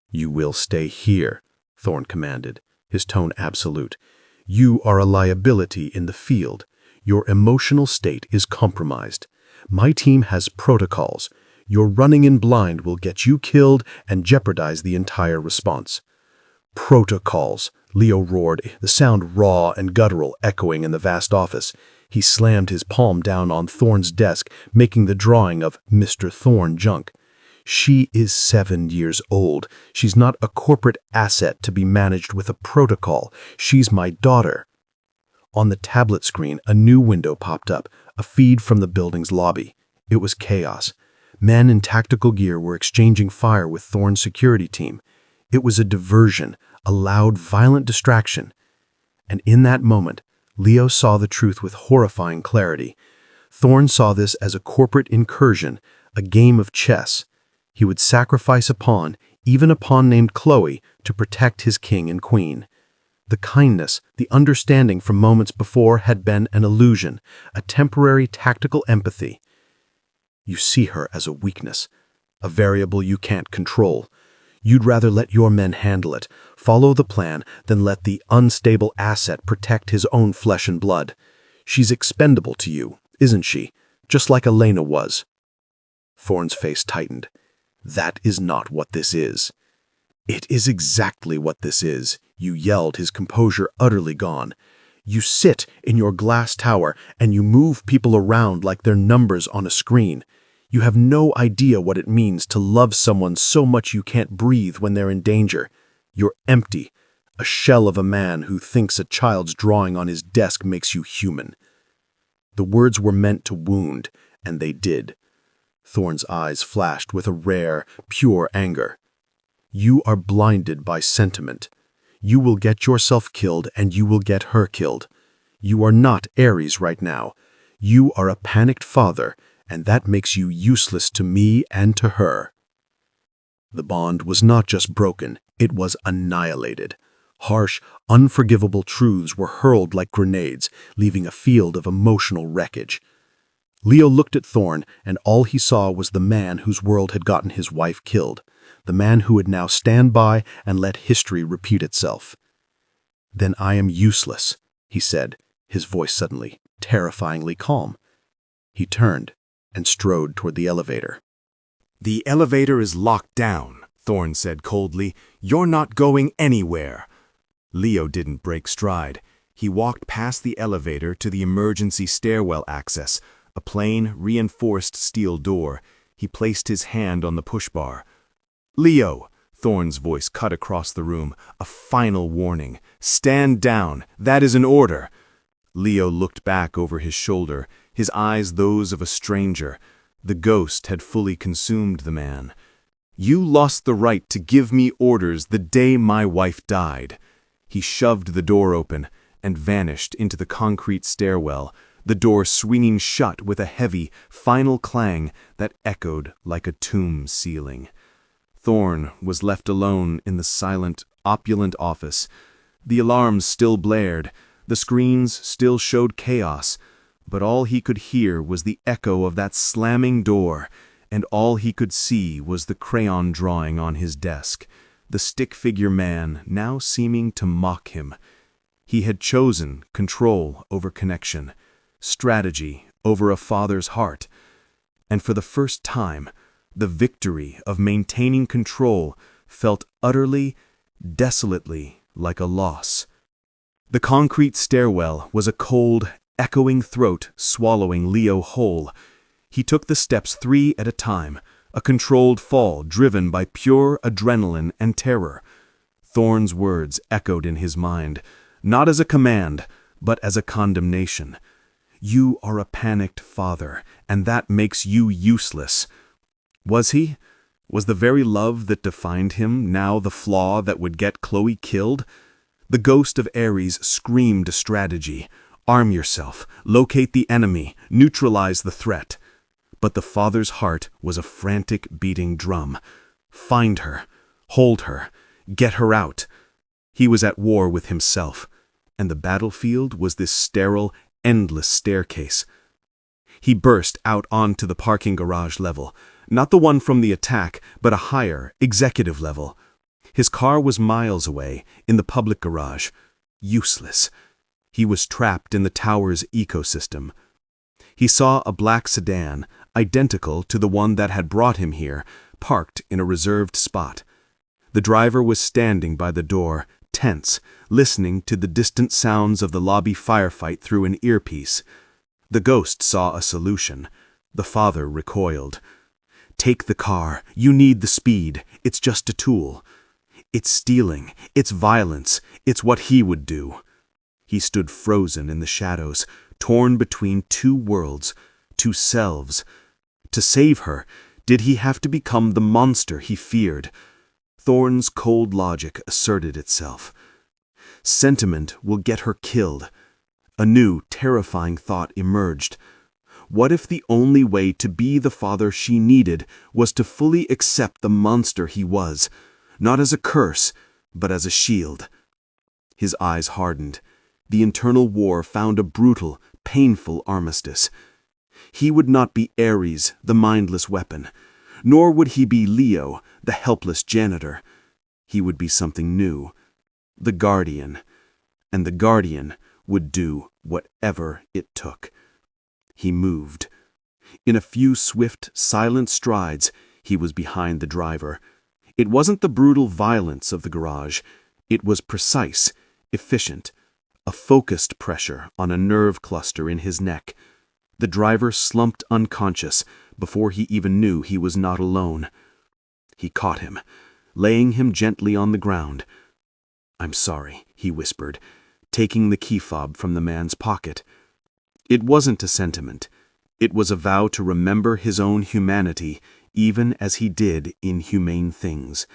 "You will stay here," Thorne commanded, his tone absolute. "You are a liability in the field. Your emotional state is compromised. My team has protocols. Your running in blind will get you killed and jeopardize the entire response." "Protocols," Leo roared, the sound raw and guttural echoing in the vast office. He slammed his palm down on Thorne's desk, making the drawing of Mr. Thorne junk. She is 7 years old. She's not a corporate asset to be managed with a protocol. She's my daughter." On the tablet screen, a new window popped up, a feed from the building's lobby. It was chaos. Men in tactical gear were exchanging fire with Thorne's security team. It was a diversion, a loud, violent distraction. And in that moment, Leo saw the truth with horrifying clarity. Thorne saw this as a corporate incursion, a game of chess. He would sacrifice a pawn, even a pawn named Chloe, to protect his king and queen. The kindness, the understanding from moments before had been an illusion, a temporary tactical empathy. You see her as a weakness, a variable you can't control. You'd rather let your men handle it, follow the plan, than let the unstable asset protect his own flesh and blood. She's expendable to you, isn't she? Just like Elena was. Thorne's face tightened. That is not what this is. It is exactly what this is, you yelled, his composure utterly gone. You sit in your glass tower and you move people around like they're numbers on a screen. You have no idea what it means to love someone so much you can't breathe when they're in danger. You're empty, a shell of a man who thinks a child's drawing on his desk makes you human. The words were meant to wound, and they did. Thorne's eyes flashed with a rare, pure anger. You are blinded by sentiment. You will get yourself killed and you will get her killed. You are not Ares right now. You are a panicked father, and that makes you useless to me and to her. The bond was not just broken, it was annihilated. Harsh, unforgivable truths were hurled like grenades, leaving a field of emotional wreckage. Leo looked at Thorne, and all he saw was the man whose world had gotten his wife killed, the man who would now stand by and let history repeat itself. "Then I am useless," he said, his voice suddenly, terrifyingly calm. He turned and strode toward the elevator. "The elevator is locked down," Thorne said coldly. "You're not going anywhere." Leo didn't break stride. He walked past the elevator to the emergency stairwell access, a plain, reinforced steel door. He placed his hand on the push bar. "Leo," Thorne's voice cut across the room, a final warning. "Stand down. That is an order." Leo looked back over his shoulder, his eyes those of a stranger. The ghost had fully consumed the man. "You lost the right to give me orders the day my wife died." He shoved the door open and vanished into the concrete stairwell, the door swinging shut with a heavy, final clang that echoed like a tomb ceiling. Thorne was left alone in the silent, opulent office. The alarms still blared, the screens still showed chaos, but all he could hear was the echo of that slamming door, and all he could see was the crayon drawing on his desk, the stick-figure man now seeming to mock him. He had chosen control over connection, strategy over a father's heart, and for the first time, the victory of maintaining control felt utterly, desolately like a loss. The concrete stairwell was a cold, echoing throat swallowing Leo whole. He took the steps 3 at a time, a controlled fall driven by pure adrenaline and terror. Thorne's words echoed in his mind, not as a command, but as a condemnation. "You are a panicked father, and that makes you useless." Was he? Was the very love that defined him now the flaw that would get Chloe killed? The ghost of Ares screamed strategy. Arm yourself, locate the enemy, neutralize the threat. But the father's heart was a frantic beating drum. Find her, hold her, get her out. He was at war with himself, and the battlefield was this sterile, endless staircase. He burst out onto the parking garage level, not the one from the attack, but a higher, executive level. His car was miles away, in the public garage. Useless. He was trapped in the tower's ecosystem. He saw a black sedan, identical to the one that had brought him here, parked in a reserved spot. The driver was standing by the door, tense, listening to the distant sounds of the lobby firefight through an earpiece. The ghost saw a solution. The father recoiled. Take the car. You need the speed. It's just a tool. It's stealing. It's violence. It's what he would do. He stood frozen in the shadows, torn between two worlds, two selves. To save her, did he have to become the monster he feared? Thorne's cold logic asserted itself. Sentiment will get her killed. A new, terrifying thought emerged. What if the only way to be the father she needed was to fully accept the monster he was, not as a curse, but as a shield? His eyes hardened. The internal war found a brutal, painful armistice. He would not be Ares, the mindless weapon, nor would he be Leo, the helpless janitor. He would be something new, the Guardian, and the Guardian would do whatever it took. He moved. In a few swift, silent strides, he was behind the driver. It wasn't the brutal violence of the garage. It was precise, efficient, a focused pressure on a nerve cluster in his neck. The driver slumped unconscious before he even knew he was not alone. He caught him, laying him gently on the ground. "I'm sorry," he whispered, taking the key fob from the man's pocket. It wasn't a sentiment. It was a vow to remember his own humanity, even as he did inhumane things.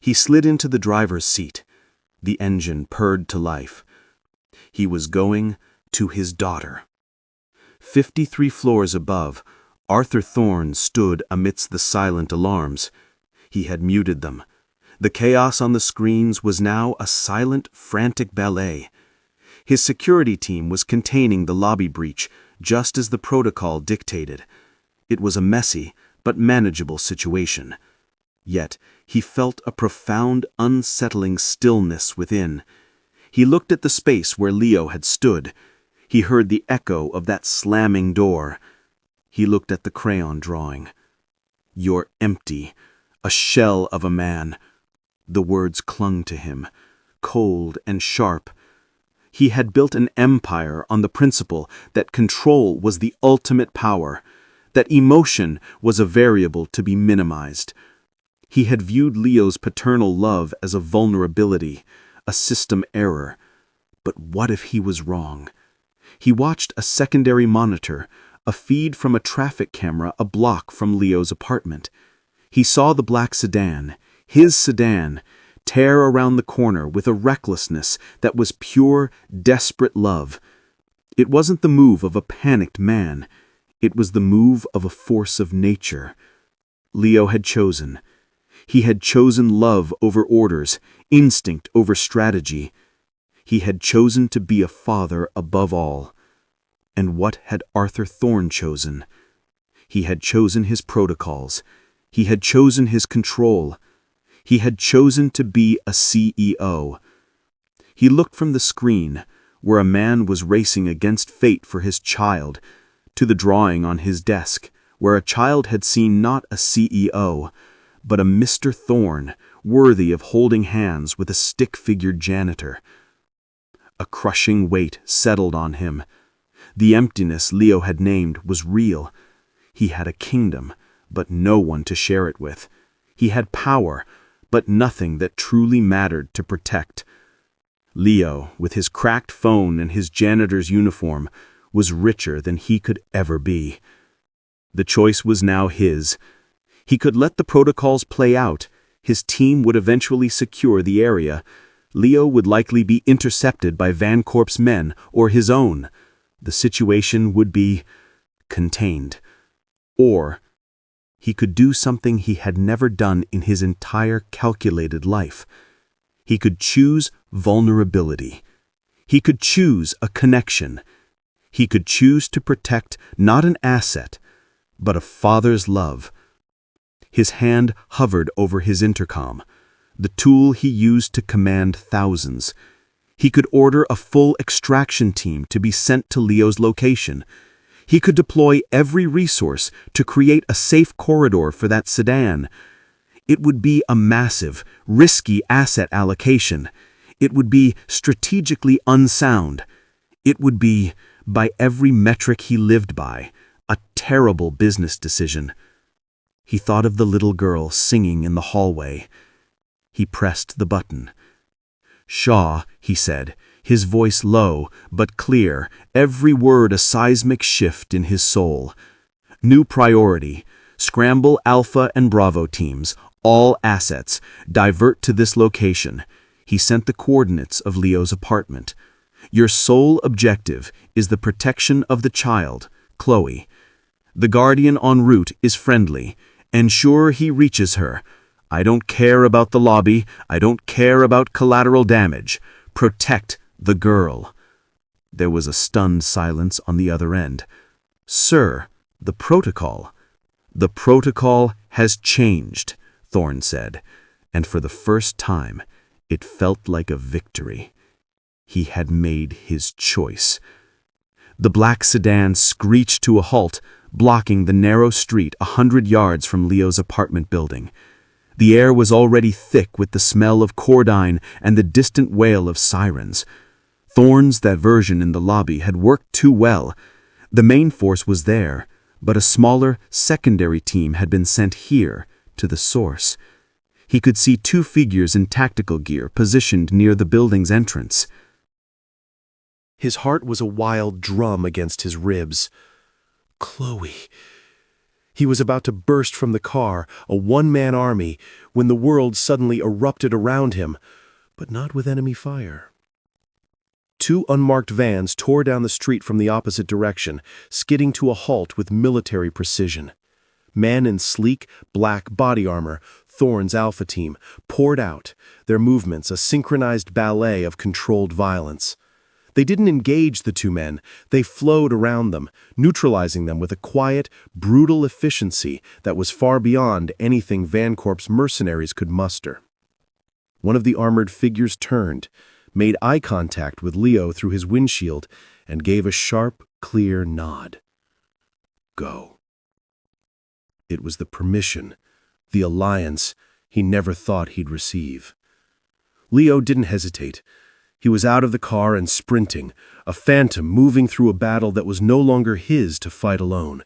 He slid into the driver's seat. The engine purred to life. He was going to his daughter. 53 floors above, Arthur Thorne stood amidst the silent alarms. He had muted them. The chaos on the screens was now a silent, frantic ballet. His security team was containing the lobby breach, just as the protocol dictated. It was a messy, but manageable situation. Yet, he felt a profound, unsettling stillness within. He looked at the space where Leo had stood. He heard the echo of that slamming door. He looked at the crayon drawing. "You're empty, a shell of a man." The words clung to him, cold and sharp. He had built an empire on the principle that control was the ultimate power, that emotion was a variable to be minimized. He had viewed Leo's paternal love as a vulnerability, a system error. But what if he was wrong? He watched a secondary monitor, a feed from a traffic camera a block from Leo's apartment. He saw the black sedan, his sedan, tear around the corner with a recklessness that was pure, desperate love. It wasn't the move of a panicked man. It was the move of a force of nature. Leo had chosen. He had chosen love over orders, instinct over strategy. He had chosen to be a father above all. And what had Arthur Thorne chosen? He had chosen his protocols. He had chosen his control. He had chosen to be a CEO. He looked from the screen, where a man was racing against fate for his child, to the drawing on his desk, where a child had seen not a CEO, but a Mr. Thorne, worthy of holding hands with a stick-figured janitor. A crushing weight settled on him. The emptiness Leo had named was real. He had a kingdom, but no one to share it with. He had power, but nothing that truly mattered to protect. Leo, with his cracked phone and his janitor's uniform, was richer than he could ever be. The choice was now his. He could let the protocols play out. His team would eventually secure the area. Leo would likely be intercepted by Vancorp's men or his own. The situation would be contained. Or he could do something he had never done in his entire calculated life. He could choose vulnerability. He could choose a connection. He could choose to protect not an asset, but a father's love. His hand hovered over his intercom, the tool he used to command thousands. He could order a full extraction team to be sent to Leo's location. He could deploy every resource to create a safe corridor for that sedan. It would be a massive, risky asset allocation. It would be strategically unsound. It would be, by every metric he lived by, a terrible business decision. He thought of the little girl singing in the hallway. He pressed the button. "Shaw," he said, his voice low but clear, every word a seismic shift in his soul. "New priority. Scramble Alpha and Bravo teams, all assets, divert to this location." He sent the coordinates of Leo's apartment. "Your sole objective is the protection of the child, Chloe. The Guardian en route is friendly. Ensure he reaches her. I don't care about the lobby. I don't care about collateral damage. Protect the girl." There was a stunned silence on the other end. "Sir, the protocol." "The protocol has changed," Thorne said, and for the first time, it felt like a victory. He had made his choice. The black sedan screeched to a halt, blocking the narrow street 100 yards from Leo's apartment building. The air was already thick with the smell of cordine and the distant wail of sirens. Thorne's diversion in the lobby had worked too well. The main force was there, but a smaller, secondary team had been sent here, to the source. He could see 2 figures in tactical gear positioned near the building's entrance. His heart was a wild drum against his ribs. Chloe. He was about to burst from the car, a one-man army, when the world suddenly erupted around him, but not with enemy fire. 2 unmarked vans tore down the street from the opposite direction, skidding to a halt with military precision. Men in sleek, black body armor, Thorne's Alpha team, poured out, their movements a synchronized ballet of controlled violence. They didn't engage the 2 men, they flowed around them, neutralizing them with a quiet, brutal efficiency that was far beyond anything Vancorp's mercenaries could muster. One of the armored figures turned, made eye contact with Leo through his windshield, and gave a sharp, clear nod. Go. It was the permission, the alliance he never thought he'd receive. Leo didn't hesitate. He was out of the car and sprinting, a phantom moving through a battle that was no longer his to fight alone.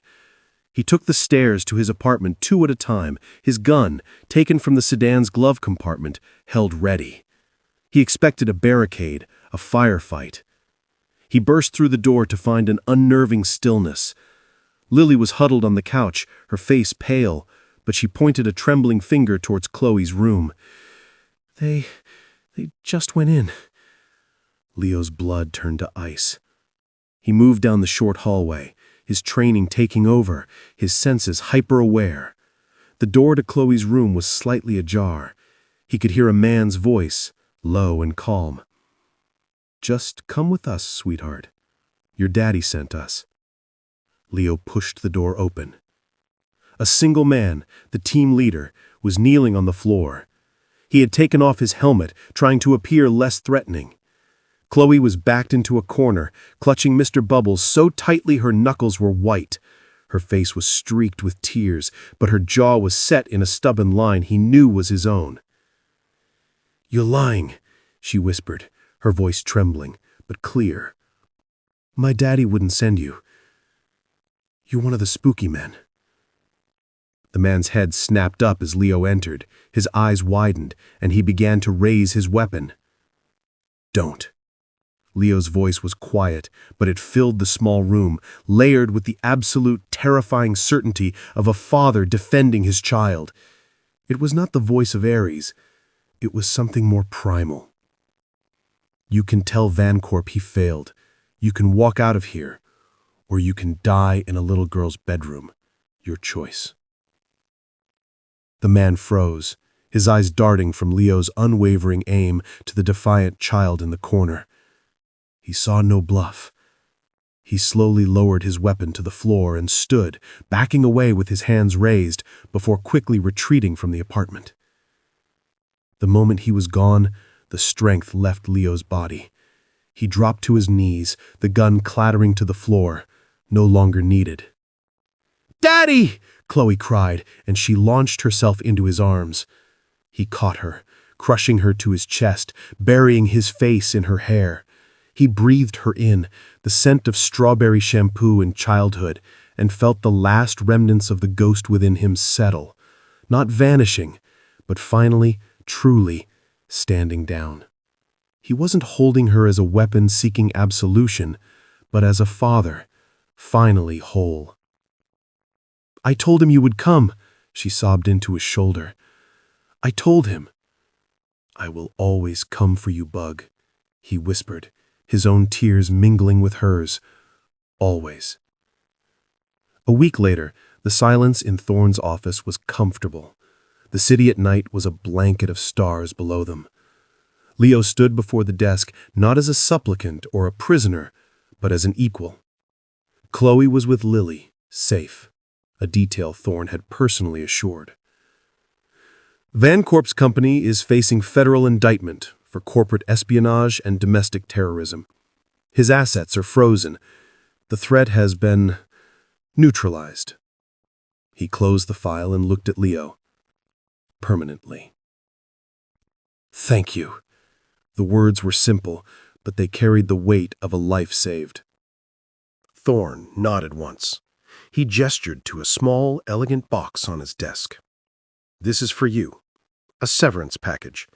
He took the stairs to his apartment 2 at a time, his gun, taken from the sedan's glove compartment, held ready. He expected a barricade, a firefight. He burst through the door to find an unnerving stillness. Lily was huddled on the couch, her face pale, but she pointed a trembling finger towards Chloe's room. They just went in." Leo's blood turned to ice. He moved down the short hallway, his training taking over, his senses hyper-aware. The door to Chloe's room was slightly ajar. He could hear a man's voice, low and calm. "Just come with us, sweetheart. Your daddy sent us." Leo pushed the door open. A single man, the team leader, was kneeling on the floor. He had taken off his helmet, trying to appear less threatening. Chloe was backed into a corner, clutching Mr. Bubbles so tightly her knuckles were white. Her face was streaked with tears, but her jaw was set in a stubborn line he knew was his own. "You're lying," she whispered, her voice trembling, but clear. "My daddy wouldn't send you. You're one of the spooky men." The man's head snapped up as Leo entered, his eyes widened, and he began to raise his weapon. "Don't." Leo's voice was quiet, but it filled the small room, layered with the absolute, terrifying certainty of a father defending his child. It was not the voice of Ares. It was something more primal. "You can tell Vancorp he failed. You can walk out of here, or you can die in a little girl's bedroom. Your choice." The man froze, his eyes darting from Leo's unwavering aim to the defiant child in the corner. He saw no bluff. He slowly lowered his weapon to the floor and stood, backing away with his hands raised, before quickly retreating from the apartment. The moment he was gone, the strength left Leo's body. He dropped to his knees, the gun clattering to the floor, no longer needed. "Daddy!" Chloe cried, and she launched herself into his arms. He caught her, crushing her to his chest, burying his face in her hair. He breathed her in, the scent of strawberry shampoo in childhood, and felt the last remnants of the ghost within him settle, not vanishing, but finally, truly, standing down. He wasn't holding her as a weapon seeking absolution, but as a father, finally whole. "I told him you would come," she sobbed into his shoulder. "I told him." "I will always come for you, Bug," he whispered, his own tears mingling with hers. "Always." A week later, the silence in Thorne's office was comfortable. The city at night was a blanket of stars below them. Leo stood before the desk not as a supplicant or a prisoner, but as an equal. Chloe was with Lily, safe, a detail Thorne had personally assured. Vancorp's company is facing federal indictment for corporate espionage and domestic terrorism. His assets are frozen. The threat has been neutralized. He closed the file and looked at Leo. Permanently. "Thank you." The words were simple, but they carried the weight of a life saved. Thorne nodded once. He gestured to a small, elegant box on his desk. "This is for you. A severance package.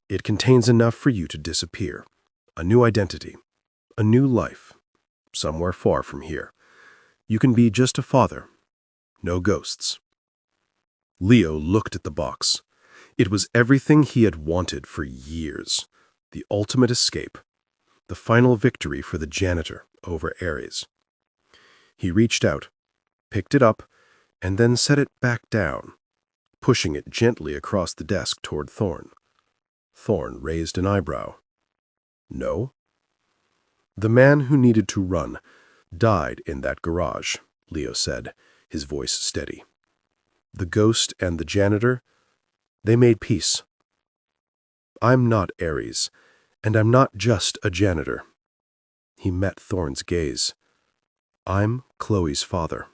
It contains enough for you to disappear. A new identity. A new life. Somewhere far from here. You can be just a father. No ghosts." Leo looked at the box. It was everything he had wanted for years. The ultimate escape. The final victory for the janitor over Ares. He reached out, picked it up, and then set it back down, pushing it gently across the desk toward Thorne. Thorne raised an eyebrow. "No?" "The man who needed to run died in that garage," Leo said, his voice steady. "The ghost and the janitor, they made peace. I'm not Ares, and I'm not just a janitor." He met Thorne's gaze. "I'm Chloe's father.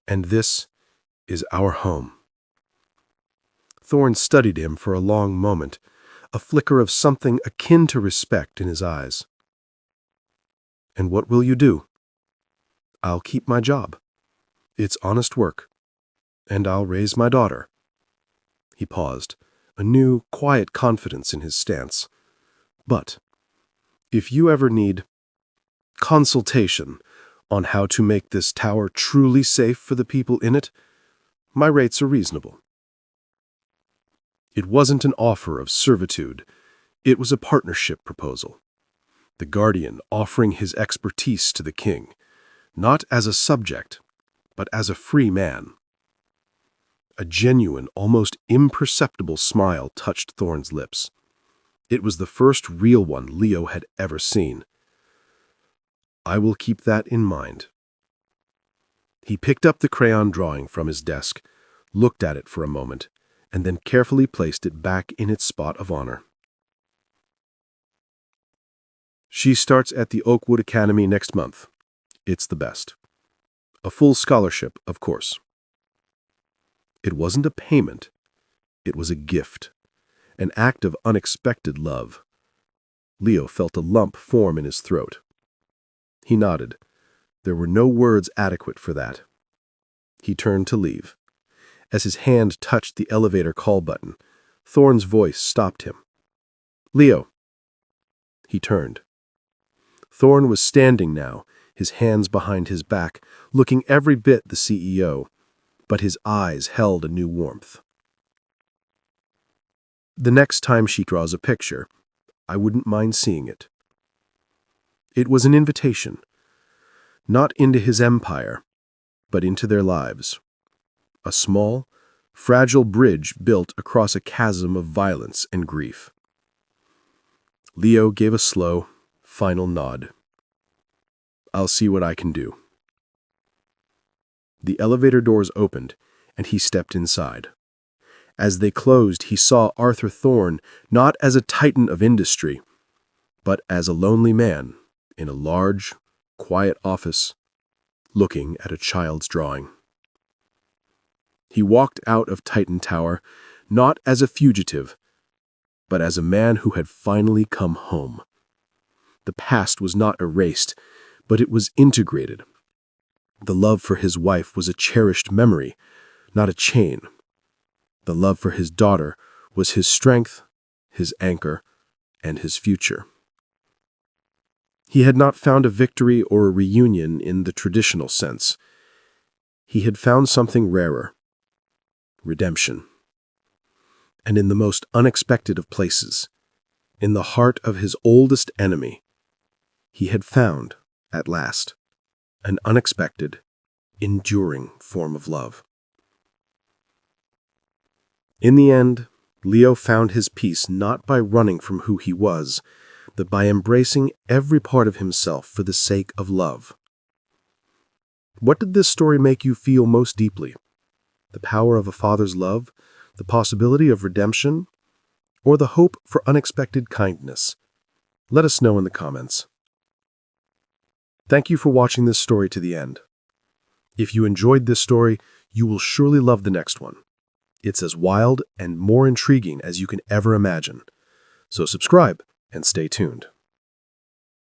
And this is our home." Thorne studied him for a long moment, a flicker of something akin to respect in his eyes. "And what will you do?" "I'll keep my job. It's honest work. And I'll raise my daughter." He paused, a new, quiet confidence in his stance. "But if you ever need consultation on how to make this tower truly safe for the people in it, my rates are reasonable." It wasn't an offer of servitude. It was a partnership proposal. The Guardian offering his expertise to the king, not as a subject, but as a free man. A genuine, almost imperceptible smile touched Thorne's lips. It was the first real one Leo had ever seen. "I will keep that in mind." He picked up the crayon drawing from his desk, looked at it for a moment, and then carefully placed it back in its spot of honor. "She starts at the Oakwood Academy next month. It's the best. A full scholarship, of course." It wasn't a payment. It was a gift, an act of unexpected love. Leo felt a lump form in his throat. He nodded. There were no words adequate for that. He turned to leave. As his hand touched the elevator call button, Thorne's voice stopped him. "Leo." He turned. Thorne was standing now, his hands behind his back, looking every bit the CEO, but his eyes held a new warmth. "The next time she draws a picture, I wouldn't mind seeing it." It was an invitation, not into his empire, but into their lives. A small, fragile bridge built across a chasm of violence and grief. Leo gave a slow, final nod. "I'll see what I can do." The elevator doors opened, and he stepped inside. As they closed, he saw Arthur Thorne not as a titan of industry, but as a lonely man in a large, quiet office, looking at a child's drawing. He walked out of Titan Tower not as a fugitive, but as a man who had finally come home. The past was not erased, but it was integrated. The love for his wife was a cherished memory, not a chain. The love for his daughter was his strength, his anchor, and his future. He had not found a victory or a reunion in the traditional sense. He had found something rarer: redemption. And in the most unexpected of places, in the heart of his oldest enemy, he had found, at last, an unexpected, enduring form of love. In the end, Leo found his peace not by running from who he was, but by embracing every part of himself for the sake of love. What did this story make you feel most deeply? The power of a father's love, the possibility of redemption, or the hope for unexpected kindness? Let us know in the comments. Thank you for watching this story to the end. If you enjoyed this story, you will surely love the next one. It's as wild and more intriguing as you can ever imagine. So subscribe and stay tuned.